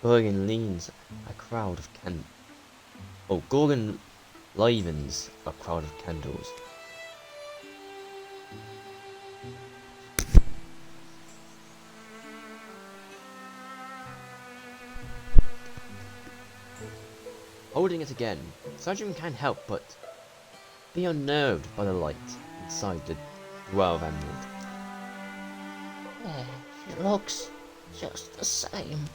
[SPEAKER 1] Gorgon leans a crowd of Gorgon livens a crowd of candles. Holding it again, Sergeant can't help but be unnerved by the light inside the Well of Emerald.
[SPEAKER 3] Yeah, it looks just the same.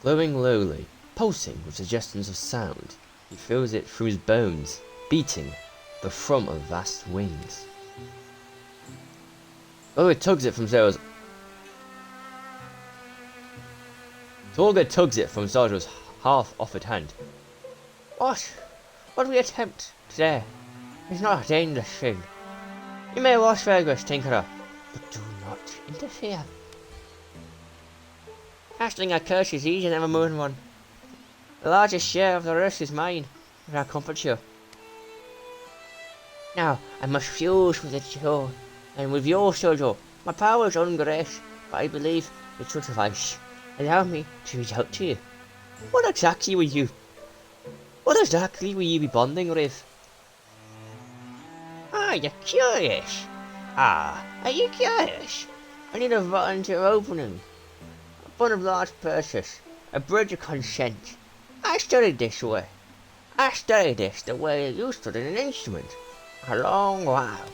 [SPEAKER 1] Glowing lowly, pulsing with suggestions of sound, he feels it through his bones, beating the thrum of vast wings. Tolga tugs it from Sergio's half-offered hand.
[SPEAKER 3] What we attempt today is not a dangerous thing. You may watch Fergus, Tinkerer, but do not interfere. Casting a curse is easier than removing one. The largest share of the risk is mine, if I comfort you. Now, I must fuse with it too, and with your Sergio, my power is ungreat, but I believe it should suffice. Allow me to reach out to you. What exactly will you be bonding with? Are you curious? Are you curious? I need a volunteer opening. A fund of large purchase. A bridge of consent. I studied this way. I studied this the way you studied an instrument. A long while.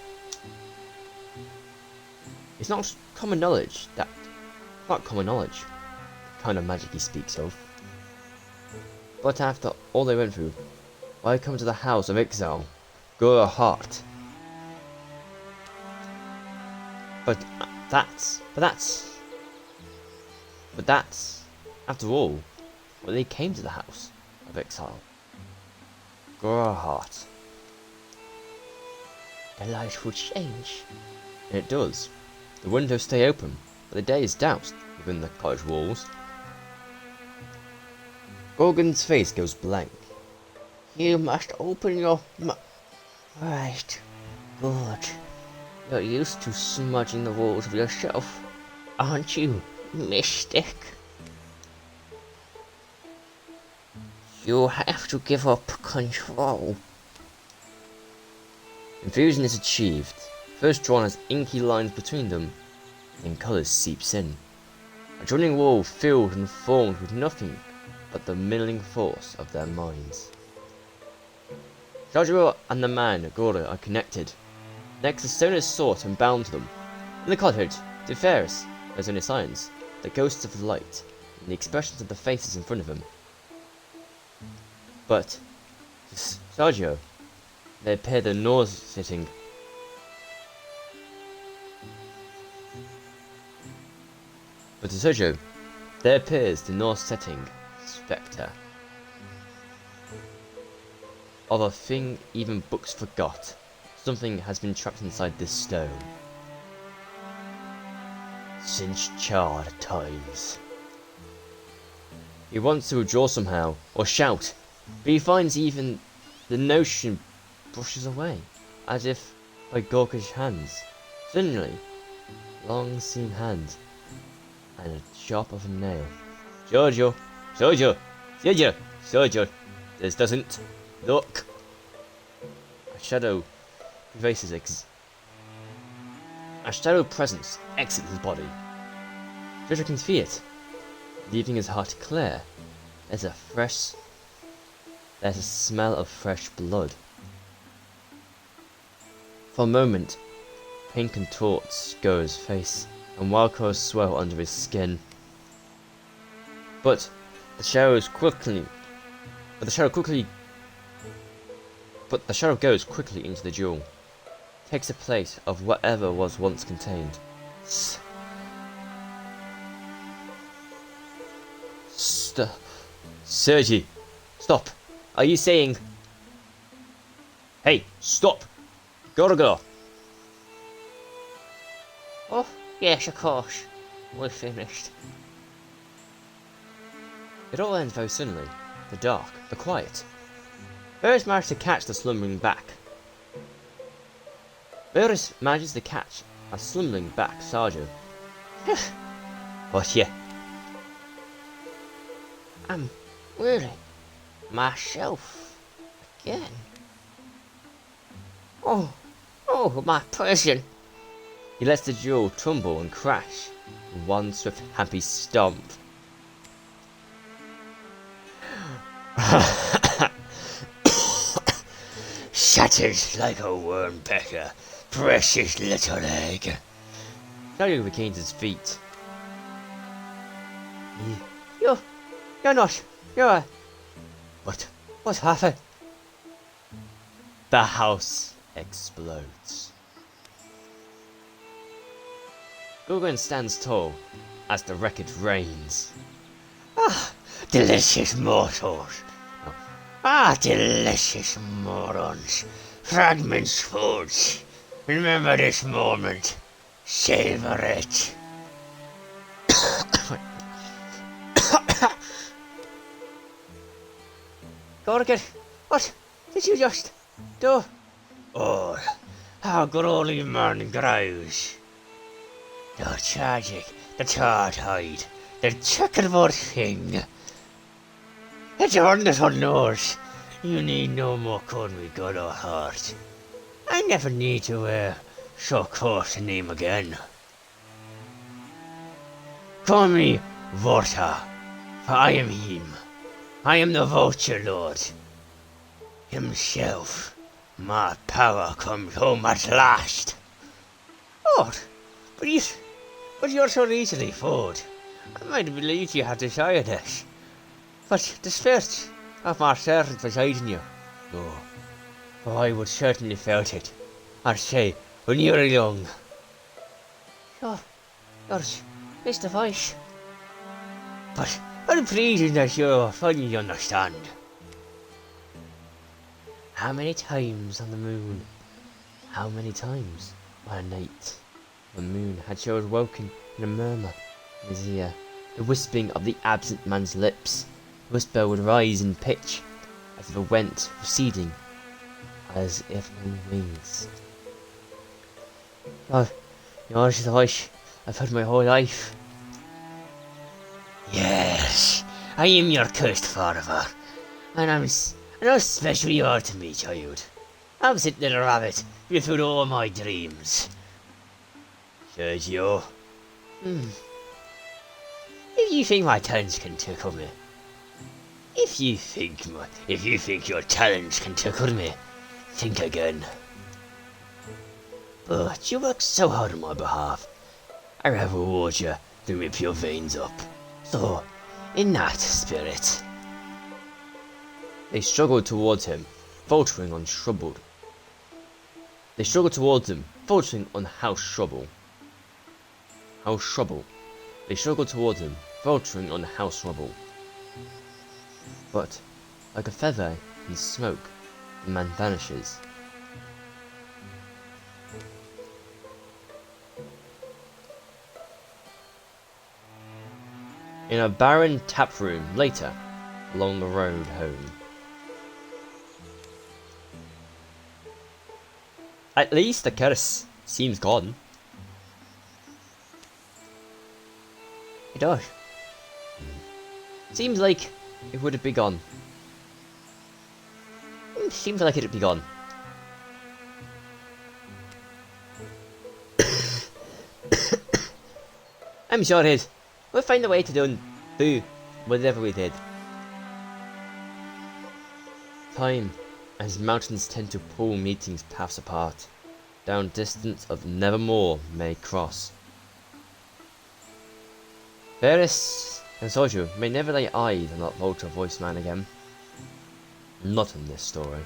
[SPEAKER 1] It's not common knowledge, the kind of magic he speaks of. But after all they went through, why come to the house of exile? Go a heart. But that's, after all, why they came to the house of exile. Grow a heart.
[SPEAKER 3] The light will change.
[SPEAKER 1] And it does. The windows stay open, but the day is doused within the cottage walls. Gorgon's face goes blank.
[SPEAKER 3] You must open your Right. Good. You're used to smudging the walls of your shelf, aren't you, mystic? You have to give up control.
[SPEAKER 1] Infusion is achieved, first drawn as inky lines between them, then colours seeps in. Adjoining wall filled and formed with nothing but the milling force of their minds. Sergio and the man, Gordo, are connected. Next, the stone is sought and bound to them. In the cottage, to Ferris, there's only signs, the ghosts of the light, and the expressions of the faces in front of him. But, to Sergio, they appear the nauseating. But to Sergio, there appears the nauseating spectre of a thing even books forgot. Something has been trapped inside this stone since charred times. He wants to withdraw somehow, or shout, but he finds even the notion brushes away, as if by gawkish hands. Suddenly, long seam hand and a sharp of a nail. Sergio! This doesn't look. A shadow faces A shadow presence exits his body. Jojo can see it, leaving his heart clear. There's a smell of fresh blood. For a moment, pain contorts Go's face, and wild colors swell under his skin. But the shadow goes quickly into the jewel, takes the place of whatever was once contained. Sergi, stop! Are you saying? Hey, stop! Gotta go.
[SPEAKER 3] Oh, yes, of course. We're finished.
[SPEAKER 1] It all ends very suddenly. The dark, the quiet. Varys manages to catch the slumbering back. Sarjo. What, yeah?
[SPEAKER 3] Really? Myself? Again? Oh, my prison.
[SPEAKER 1] He lets the jewel tumble and crash in one swift, happy stomp.
[SPEAKER 3] Shattered like a worm pecker. Precious little egg.
[SPEAKER 1] Sarjo regains his feet.
[SPEAKER 3] You're not. You're. What happened?
[SPEAKER 1] The house explodes. Gorgon stands tall as the wreckage rains.
[SPEAKER 3] Ah, delicious mortals. Ah, delicious morons. Fragments foods. Remember this moment. Savor it. Gorgon, what did you just do? Oh, how growly man grows. The tragic, the tarred-eyed, the checkerboard thing. It's wonderful news. You need no more call me God or heart. I never need to so coarse a name again. Call me Vorta, for I am him. I am the Vulture Lord. Himself. My power comes home at last. Lord, but you're so easily fooled. I might have believed you had desired this. But the spirit of my servant resides in you. Oh, for I would certainly felt it. I'd say, when you were young. Yours is the voice. But I'm pleased that you finally understand. How many times on the moon? How many times on a night? The moon had showed woken in a murmur in his ear, the whispering of the absent man's lips. The whisper would rise in pitch, as if it went receding, as if on wings. Oh, yours is the voice I've heard my whole life. Yes, I am your cursed father, and how special you are to me, child. I'm sitting little rabbit, you fulfilled all my dreams. Sergio. If you think my talents can tickle me, if you think your talents can tickle me, think again. But you work so hard on my behalf. I will reward you to rip your veins up. So, in that spirit. They struggled towards him, faltering on troubled. They struggled towards him, faltering on house trouble. They struggled towards him, faltering on house rubble. But, like a feather in smoke, the man vanishes. In a barren tap room later, along the road home. At least the curse seems gone. It does. Seems like it would have been gone. Seems like it'd be gone.
[SPEAKER 1] I'm sure it is. We'll find a way to do whatever we did. Time, as mountains tend to pull meetings paths apart, down distance of nevermore may cross. Varys and Soju may never lay eyes on that vulture-voiced man again. Not in this story.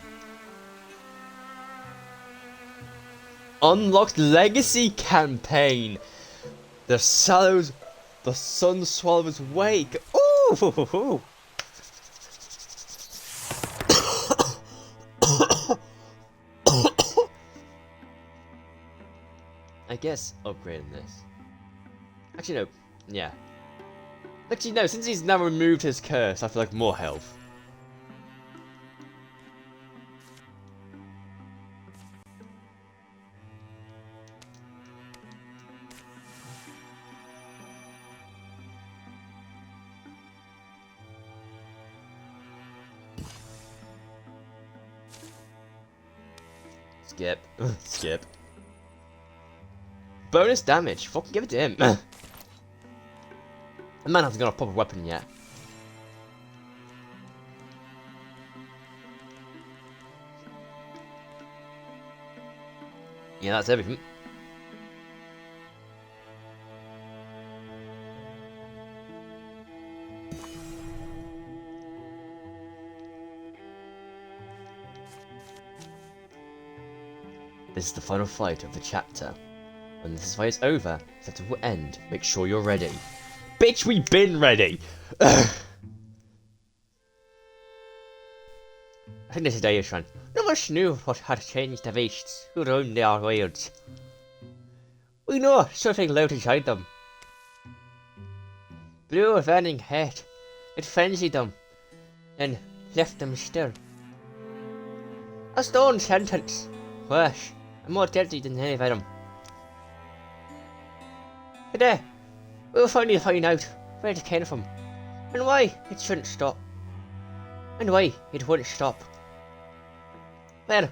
[SPEAKER 1] Unlocked Legacy Campaign! The Sun Swallows Wake! Ooh! I guess upgrading this. Actually, no. Yeah. Actually, no. Since he's now removed his curse, I feel like more health. Skip. Skip. Bonus damage. Fucking give it to him. The man hasn't got a proper weapon yet. Yeah, that's everything. This is the final fight of the chapter. When this fight is over, the chapter will end. Make sure you're ready. Bitch, we've been ready! I think this is Daishan. No one knew what had changed the beasts who roamed our wilds. We know something lurked inside them. Blew a burning head. It frenzied them, and left them still. A stone sentence. Worse, and more deadly than any venom. Today, we'll finally find out where it came from, and why it shouldn't stop. And why it wouldn't stop. Well,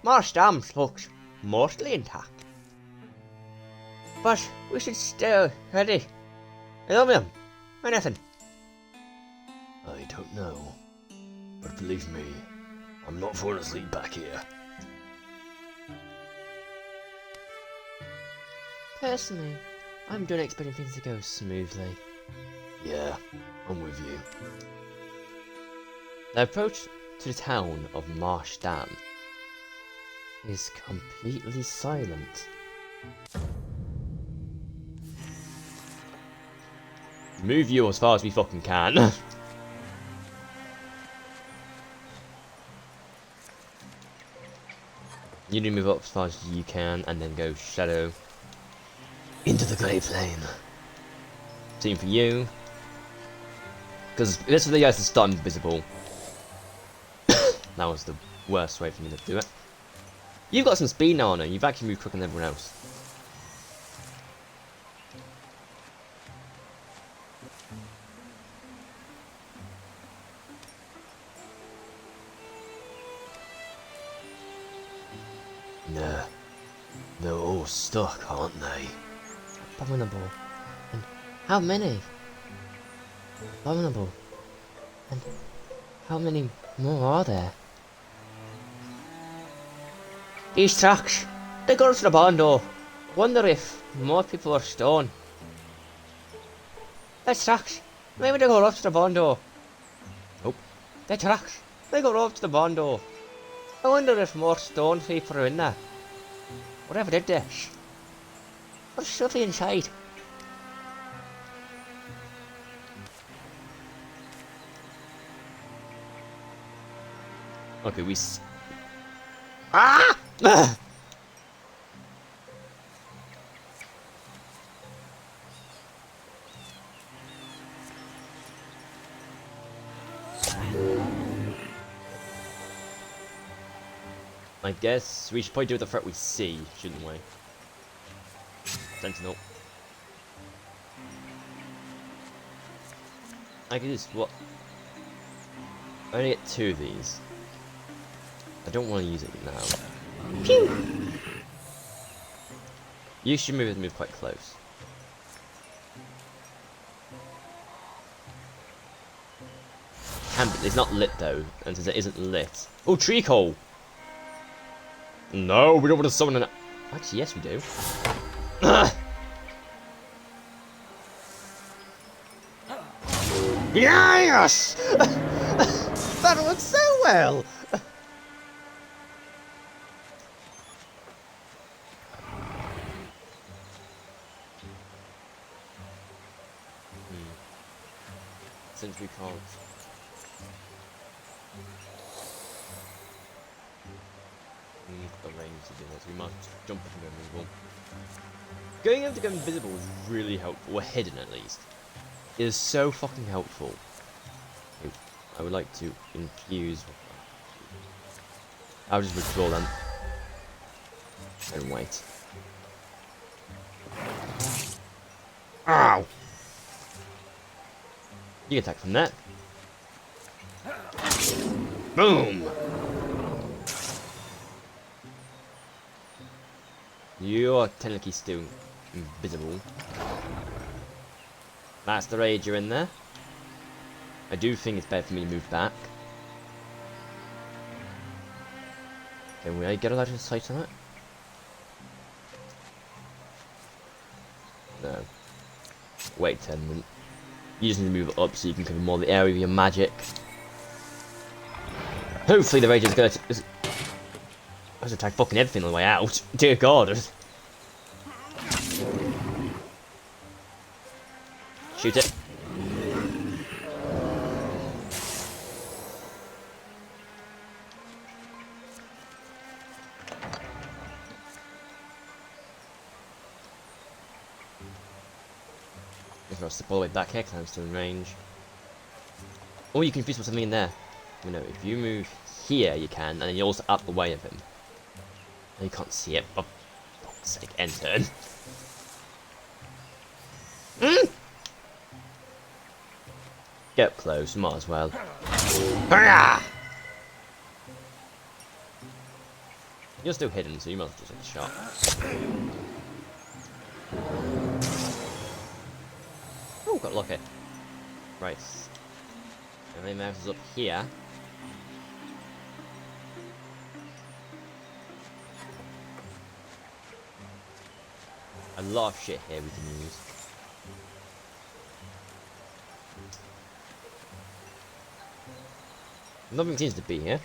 [SPEAKER 1] Marsh Dam looks mostly intact. But we should stay ready. I love him. Anything.
[SPEAKER 2] I don't know. But believe me, I'm not falling asleep back here.
[SPEAKER 1] Personally, I don't expect things to go smoothly.
[SPEAKER 2] Yeah, I'm with you.
[SPEAKER 1] The approach to the town of Marsh Dam is completely silent. Move you as far as we fucking can. You need to move up as far as you can and then go shadow.
[SPEAKER 2] Into the grey plane.
[SPEAKER 1] Same for you. Because this is the guys that start invisible. That was the worst way for me to do it. You've got some speed now on it. You've actually moved quicker than everyone else.
[SPEAKER 2] Nah, they're all stuck, aren't they?
[SPEAKER 1] Abominable. And how many? Abominable. And how many more are there? These tracks, they go to the barn door. Wonder if more people are stone. There's tracks. Maybe they go up to the barn door. Nope. They're tracks. They go up to the barn door. I wonder if more stone people are in there. Whatever did this? What's stuffy inside? Okay, we Ah! I guess we should probably do the threat we see, shouldn't we? Sentinel. I can just what? I only get 2 of these. I don't want to use it now. Pew! You should move quite close. It's not lit though, and since it isn't lit. Oh, tree coal! No, we don't want to summon an. Actually, yes, we do.
[SPEAKER 3] Yes! That worked so well!
[SPEAKER 1] Since we can't. We need the range to do this. We must jump into invisible. Going able to go invisible is really helpful, or hidden at least. It is so fucking helpful. I would like to infuse. I'll just withdraw them. And wait. Ow! You can attack from that. Boom! You're technically still invisible. That's the rage you're in there. I do think it's better for me to move back. Can we get a line of sight on it? No. Wait 10 minutes. You just need to move it up so you can cover more of the area with your magic. Hopefully the rage is gonna attack fucking everything on the way out. Dear God. Shoot it. If I step all the way back here, because I'm still in range. Or you can fuse something in there. You know, if you move here, you can, and then you're also up the way of him. And you can't see it, for fuck's sake, end turn. Get up close, might as well. You're still hidden, so you might as well just take a shot. Oh, got lucky. Right. And then mouse is up here. A lot of shit here we can use. Nothing seems to be here.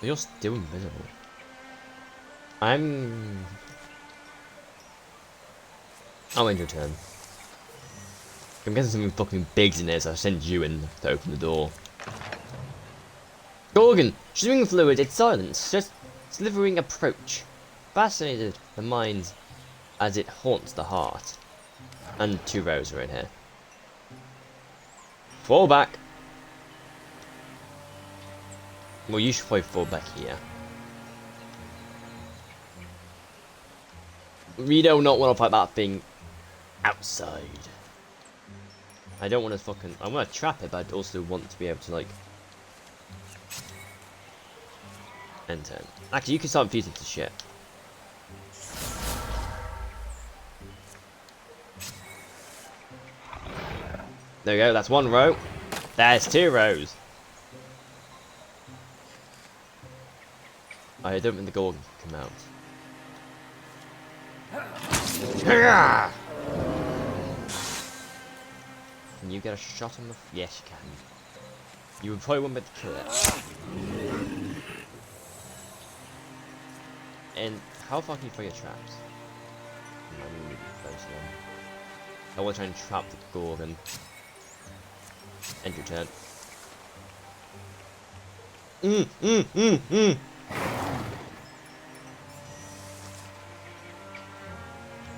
[SPEAKER 1] But you're still invisible. I'll end your turn. I'm guessing something fucking big's in there, so I'll send you in to open the door. Gorgon! Streaming fluid, it's silence, just slithering approach. Fascinated the mind as it haunts the heart. And 2 rows are in here. Fall back! Well, you should probably fall back here. We do not want to fight that thing outside. I don't want to fucking. I want to trap it, but I also want to be able to, like. End turn. Actually, you can start fusing to shit. There we go, that's 1 row. There's 2 rows. I don't think the Gorgon can come out. Can you get a shot on the... Yes, you can. You would probably want me to kill it. And how far can you throw your traps? I'm really close then. I want to try and trap the Gorgon. End your turn.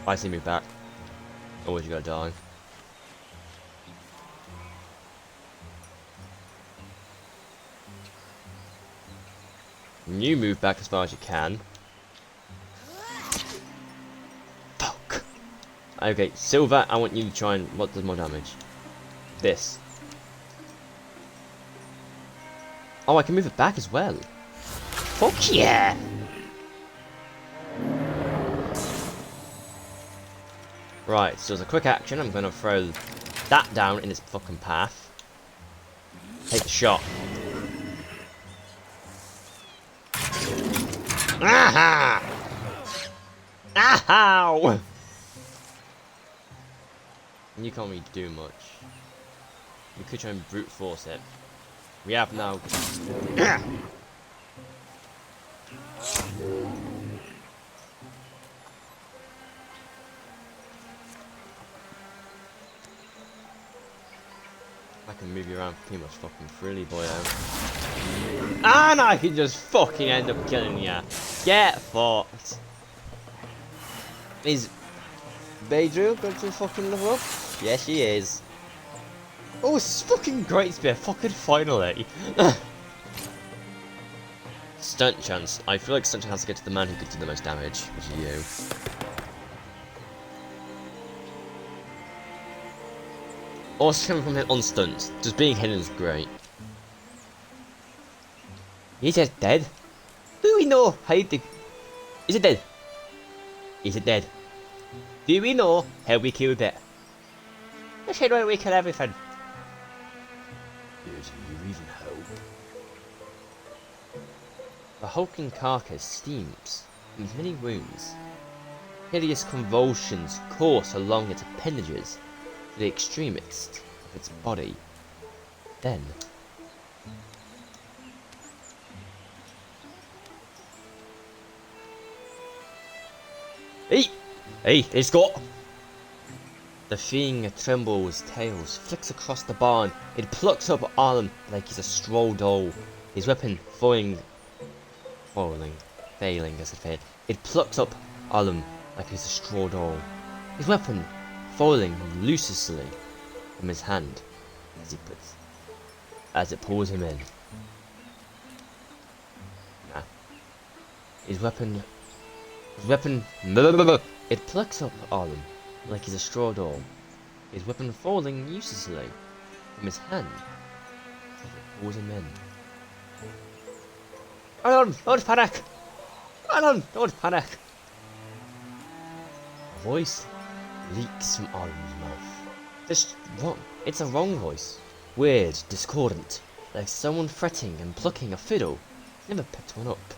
[SPEAKER 1] I see move back. Always you gotta die. You move back as far as you can. Fuck. Okay, Silver, I want you to try and... What does more damage? this. Oh, I can move it back as well.
[SPEAKER 3] Fuck yeah!
[SPEAKER 1] Right, so as a quick action, I'm going to throw that down in its fucking path. Take the shot. Aha! Ow! You can't really do much. You could try and brute force it. We have now. I can move you around pretty much fucking freely, boyo. And I can just fucking end up killing ya. Get fucked. Is Beidru going to fucking level up? Yes, she is. Oh, it's fucking great spear, fucking finally. Stunt chance. I feel like stunt chance has to get to the man who could do the most damage, which is you. Also coming from him on stunts, just being hidden is great. He's just dead. Do we know how to... Is it dead? Is it dead? Do we know how we killed it? Let's head where we kill everything.
[SPEAKER 2] Do you even hope?
[SPEAKER 1] The hulking carcass steams, with many wounds. Hideous convulsions course along its appendages to the extremist of its body. Then... Hey! Hey, it's got... The thing trembles, tails, flicks across the barn. It plucks up Arlen like he's a straw doll. His weapon failing as it failed. It plucks up Arlen like he's a straw doll. His weapon falling loosely from his hand as it pulls him in. Nah. His weapon, it plucks up Arlen like he's a straw doll. His weapon falling uselessly from his hand as it pulls him in. Arlen, don't panic! Arlen, don't panic! A voice leaks from Arlen's mouth. It's a wrong voice. Weird, discordant, like someone fretting and plucking a fiddle. Never picked one up.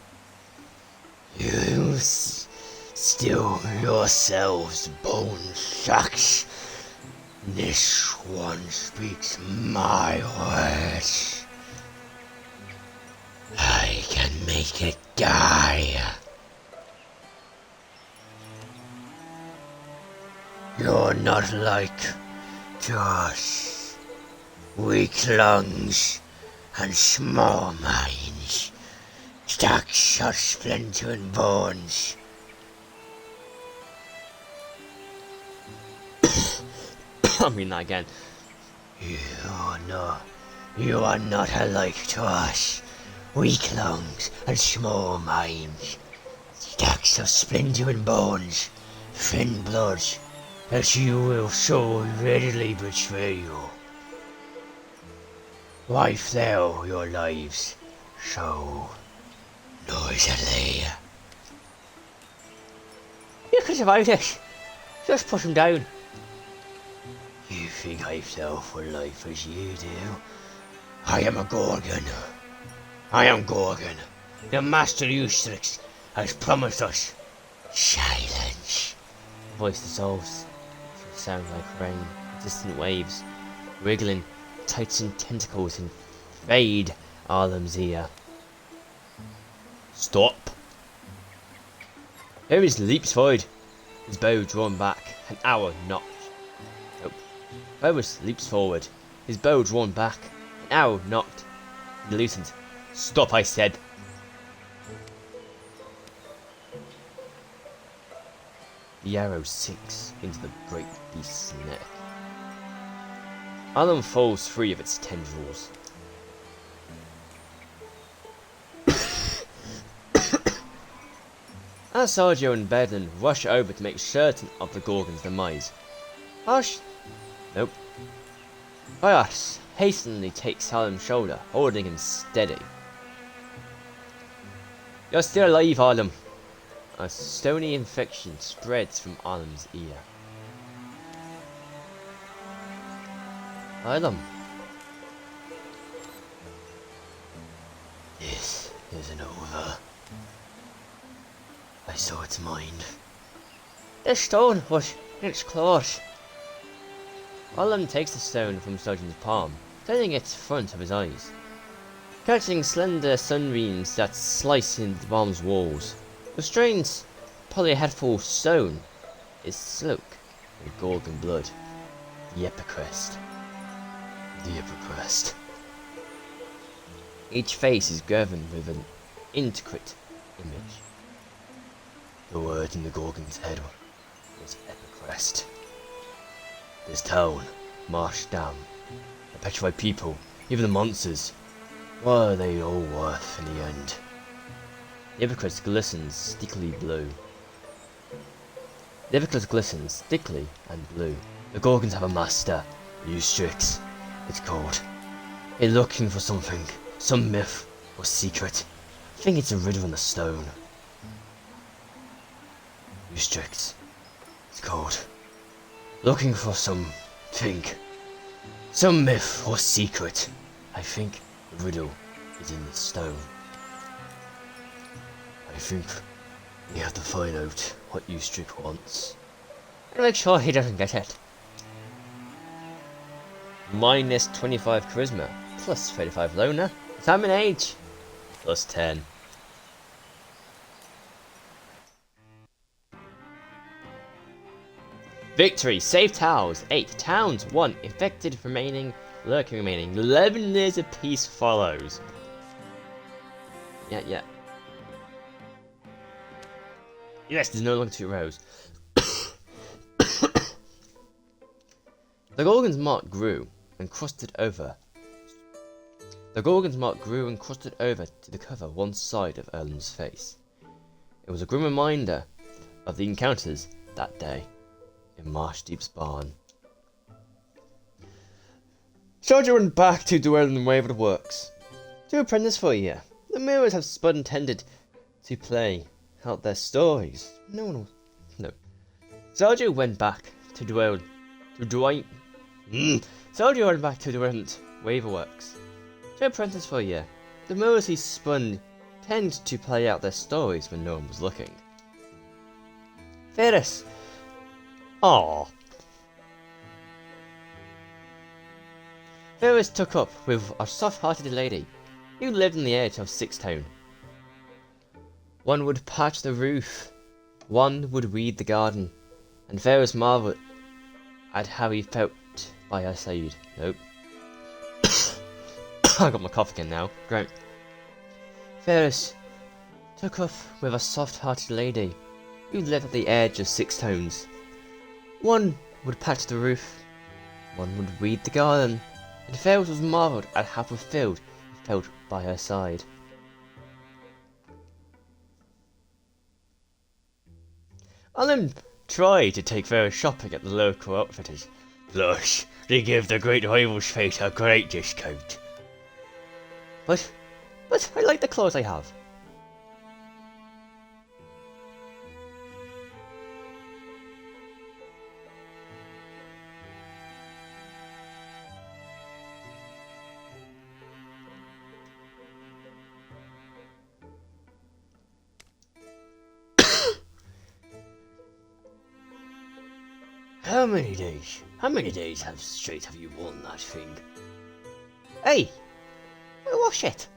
[SPEAKER 3] You still yourselves, bone sacks. This one speaks my words. I can make it die. You're not like us, weak lungs and small minds, stacks of splintering bones.
[SPEAKER 1] I mean that again.
[SPEAKER 3] You are not alike to us, weak lungs and small minds, stacks of splintering bones, thin blood, that you will so readily betray you. Why flail your lives so noisily? You can survive this. Just put him down. You think I fell for life as you do? I am a Gorgon. I am Gorgon. The Master Ustrix has promised us silence.
[SPEAKER 1] The voice dissolves. It sounds like rain. Distant waves, wriggling, tighten tentacles and fade Arlem's ear. Stop! Hermes leaps forward, his bow drawn back, an arrow knocked. Hermes leaps forward, his bow drawn back, an arrow knocked. He loosened. Stop, I said! The arrow sinks into the great beast's neck. Arlen falls free of its tendrils. As Sergio and Bedlin rush over to make certain of the Gorgon's demise. Nope. Ryas hastily takes Salem's shoulder, holding him steady. You're still alive, Alem. A stony infection spreads from Alem's ear. Alem.
[SPEAKER 2] This isn't over. I saw its mind.
[SPEAKER 3] The stone was in its claws.
[SPEAKER 1] Alem takes the stone from Sergeant's palm, turning it in front of his eyes, catching slender sunbeams that slice into the palm's walls. The strange polyhedral stone is silk with golden blood. The epicrest.
[SPEAKER 2] The Epicrest.
[SPEAKER 1] Each face is governed with an intricate image.
[SPEAKER 2] The word in the Gorgon's head was Epicrest. This town, Marsh Dam, the petrified people, even the monsters, what are they all worth in the end?
[SPEAKER 1] The epicrest glistens stickily blue. The epicrest glistens stickily and blue.
[SPEAKER 2] The Gorgons have a master, Eustrix, it's called. They're looking for something, some myth or secret. I think it's a riddle on the stone. Eustrix, it's called. Looking for something, some myth or secret. I think the riddle is in the stone. I think we have to find out what Eustrix wants.
[SPEAKER 3] And make sure he doesn't get it.
[SPEAKER 1] Minus 25 charisma, plus 35 loner, time and age, plus 10. Victory, save towers, 8 towns, 1 infected remaining, lurking remaining, 11 years of peace follows. Yeah. Yes, there's no longer 2 rows. The Gorgon's mark grew and crusted over. The Gorgon's mark grew and crusted over to cover one side of Erlen's face. It was a grim reminder of the encounters that day in Marsh Deep's barn. Soldier went back to Dwell in Wayward Works to apprentice for a year. The mirrors have spud intended to play out their stories. No. Soldier went back to Dwell Soldier went back to Dwell's Waverworks to apprentice for a year. The mirrors he spun tend to play out their stories when no one was looking. Ferris. Aww. Ferris took up with a soft-hearted lady who lived on the edge of Sixtown. One would patch the roof, one would weed the garden, and Ferris marveled at how he felt by her side. Nope. I got my cough again now. Great. Ferris took up with a soft-hearted lady who lived at the edge of Sixtowns. One would patch the roof, one would weed the garden, and Ferris was marvelled at how fulfilled he felt by her side. Alan tried to take Ferris shopping at the local outfitters.
[SPEAKER 2] Plus, they give the Great Rival's face a great discount.
[SPEAKER 1] But I like the clothes I have.
[SPEAKER 2] How many days straight have you worn that thing?
[SPEAKER 3] Hey! Wash it!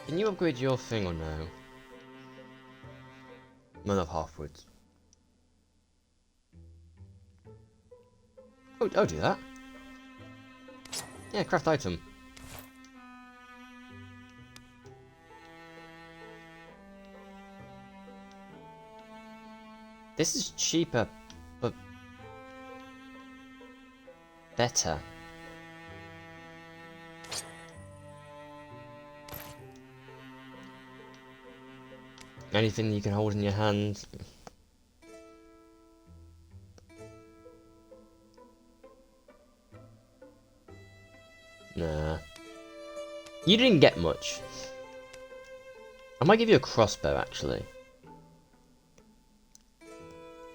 [SPEAKER 1] Can you upgrade your thing or no? None of halfwards. Oh, I'll do that. Yeah, craft item. This is cheaper, but better. Anything you can hold in your hand. Nah. You didn't get much. I might give you a crossbow, actually.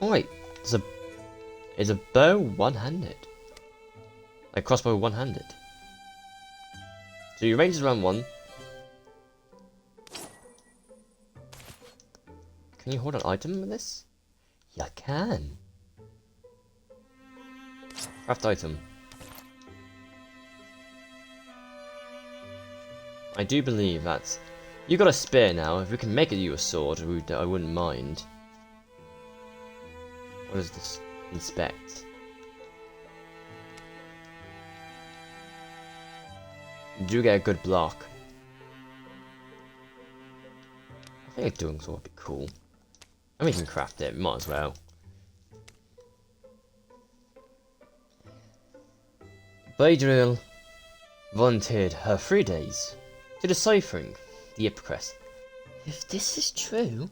[SPEAKER 1] Oh wait, is a bow one-handed? Like crossbow one-handed. So your range is around 1. Can you hold an item with this? Yeah, I can. Craft item. I do believe that you got a spear now. If we can make it you a sword, I wouldn't mind. What does this inspect? You do get a good block. I think doing so would be cool. And we can craft it, might as well. Beidril volunteered her 3 days to deciphering the Ipcrest.
[SPEAKER 3] If this is true...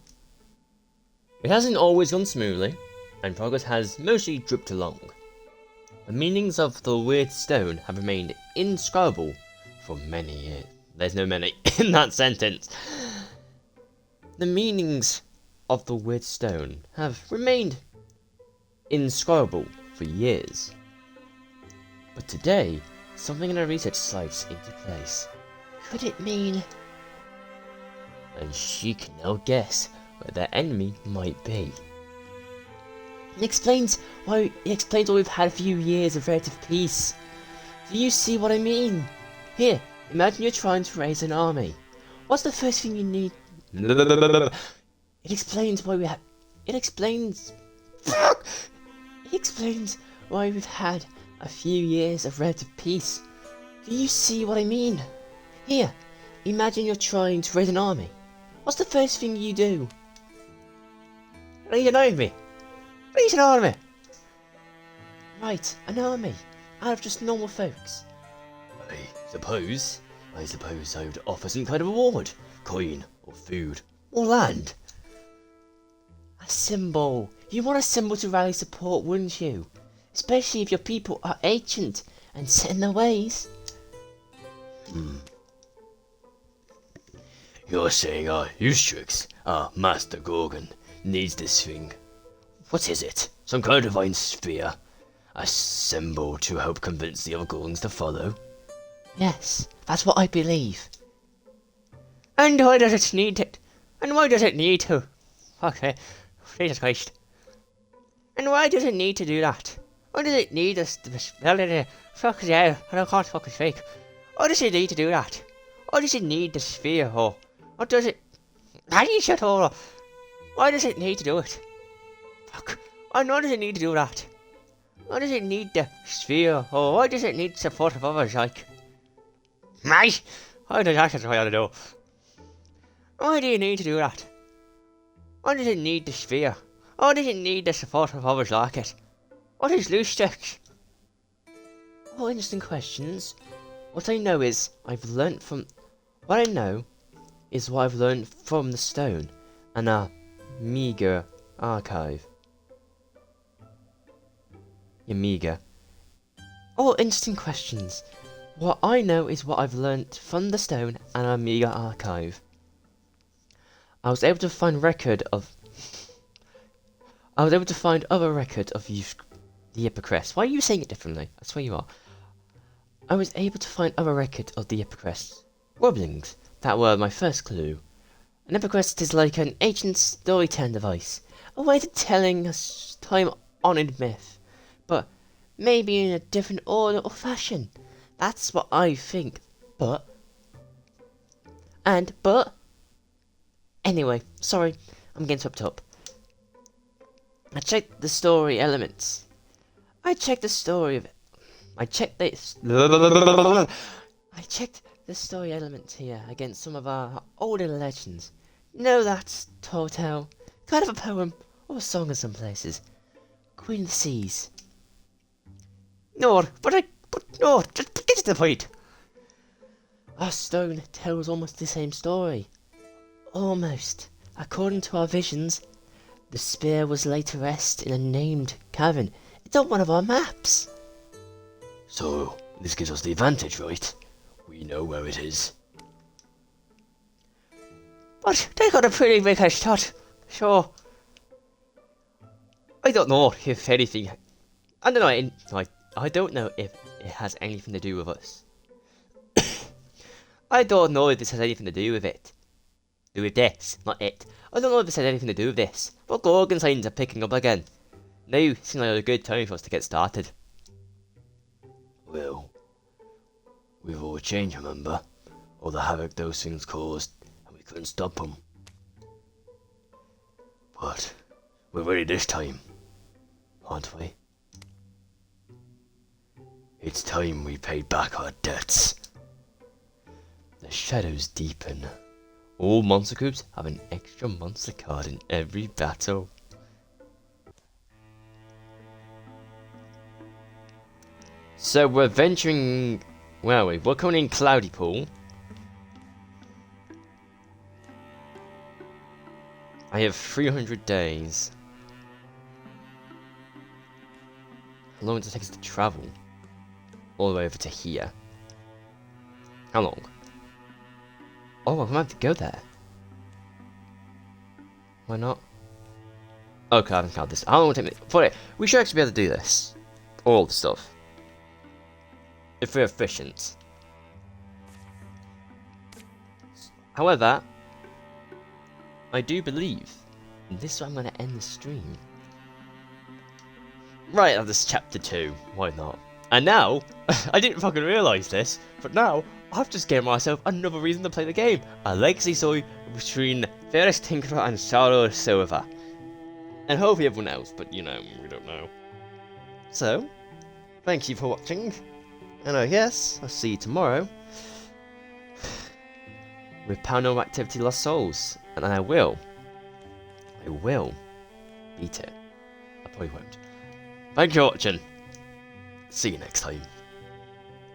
[SPEAKER 1] It hasn't always gone smoothly, and progress has mostly dripped along. The meanings of the weird stone have remained inscrutable for many years. There's no many in that sentence. The meanings of the weird stone have remained inscrutable for years. But today, something in our research slides into place.
[SPEAKER 3] Could it mean...
[SPEAKER 1] And she can now guess where their enemy might be.
[SPEAKER 3] It explains why we've had a few years of relative peace. Do you see what I mean? Here, imagine you're trying to raise an army. What's the first thing you need? It explains why we have... It explains... Fuck! It explains why we've had a few years of relative peace. Do you see what I mean? Here, imagine you're trying to raise an army. What's the first thing you do?
[SPEAKER 1] Raise an army? Raise an army?
[SPEAKER 3] Right, an army. Out of just normal folks.
[SPEAKER 2] I suppose I would offer some kind of reward. Coin, or food, or land.
[SPEAKER 3] A symbol. You want a symbol to rally support, wouldn't you? Especially if your people are ancient and set in their ways.
[SPEAKER 2] You're saying our Ustrix, our Master Gorgon, needs this thing. What is it? Some kind of divine sphere? A symbol to help convince the other Gorgons to follow?
[SPEAKER 3] Yes, that's what I believe.
[SPEAKER 1] And why does it need it? And why does it need to? Okay, Jesus Christ. And why does it need to do that? Why does it need this? Fuck yeah, I can't fucking speak. Why does it need to do that? Why does it need the sphere? Or what does it? Shut up. Why does it need to do it? Fuck. Why does it need to do that? Why does it need the sphere? Or why does it need support of others like? Mate! Why does that what I to do? Why do you need to do that? Why does it need the sphere? Why does it need the support of others like it? What is loose sticks?
[SPEAKER 3] All interesting questions. What I know is what I know is what I've learned from the stone and our meager archive. Your meager. All interesting questions. What I know is what I've learnt from the stone and our meager archive. I was able to find other record of the Ipcrest. Why are you saying it differently? I swear you are. I was able to find other record of the Ipcrest. Rumblings. That were my first clue. An Ipcrest is like an ancient storytelling device. A way of telling a time-honoured myth. But maybe in a different order or fashion. That's what I think. Anyway, sorry, I'm getting swept up. I checked the story elements. I checked the story elements here against some of our older legends. No, that's tall tale, kind of a poem or a song in some places. Queen of the Seas.
[SPEAKER 1] No, just get to the point.
[SPEAKER 3] Our stone tells almost the same story. Almost. According to our visions, the spear was laid to rest in a named cavern. It's on one of our maps.
[SPEAKER 2] So, this gives us the advantage, right? We know where it is.
[SPEAKER 3] But they got a pretty big head start. Sure. I don't know if anything... I don't know, I don't know if it has anything to do with us. I don't know if this has anything to do with it. Do with this, not it. I don't know if this has anything to do with this. But Gorgon signs are picking up again. Now seems like a good time for us to get started.
[SPEAKER 2] Well, we've all changed, remember? All the havoc those things caused, and we couldn't stop them. But we're ready this time, aren't we? It's time we paid back our debts.
[SPEAKER 1] The shadows deepen. All monster groups have an extra monster card in every battle. So we're venturing... Where are we? We're coming in Cloudy Pool. I have 300 days. How long does it take us to travel? All the way over to here. How long? Oh, I'm gonna have to go there. Why not? Okay, I haven't counted this. How long will it take me? For it, we should actually be able to do this. All the stuff. If we're efficient. However, I do believe this is where I'm going to end the stream. Right, that's chapter 2. Why not? And now, I didn't fucking realise this, but now, I've just given myself another reason to play the game. A legacy story between Ferris Tinkerer and Shadow Silver. And hopefully everyone else, but you know, we don't know. So, thank you for watching. And I guess I'll see you tomorrow with Paranormal Activity Lost Souls. And I will beat it. I probably won't. Thank you for watching. See you next time.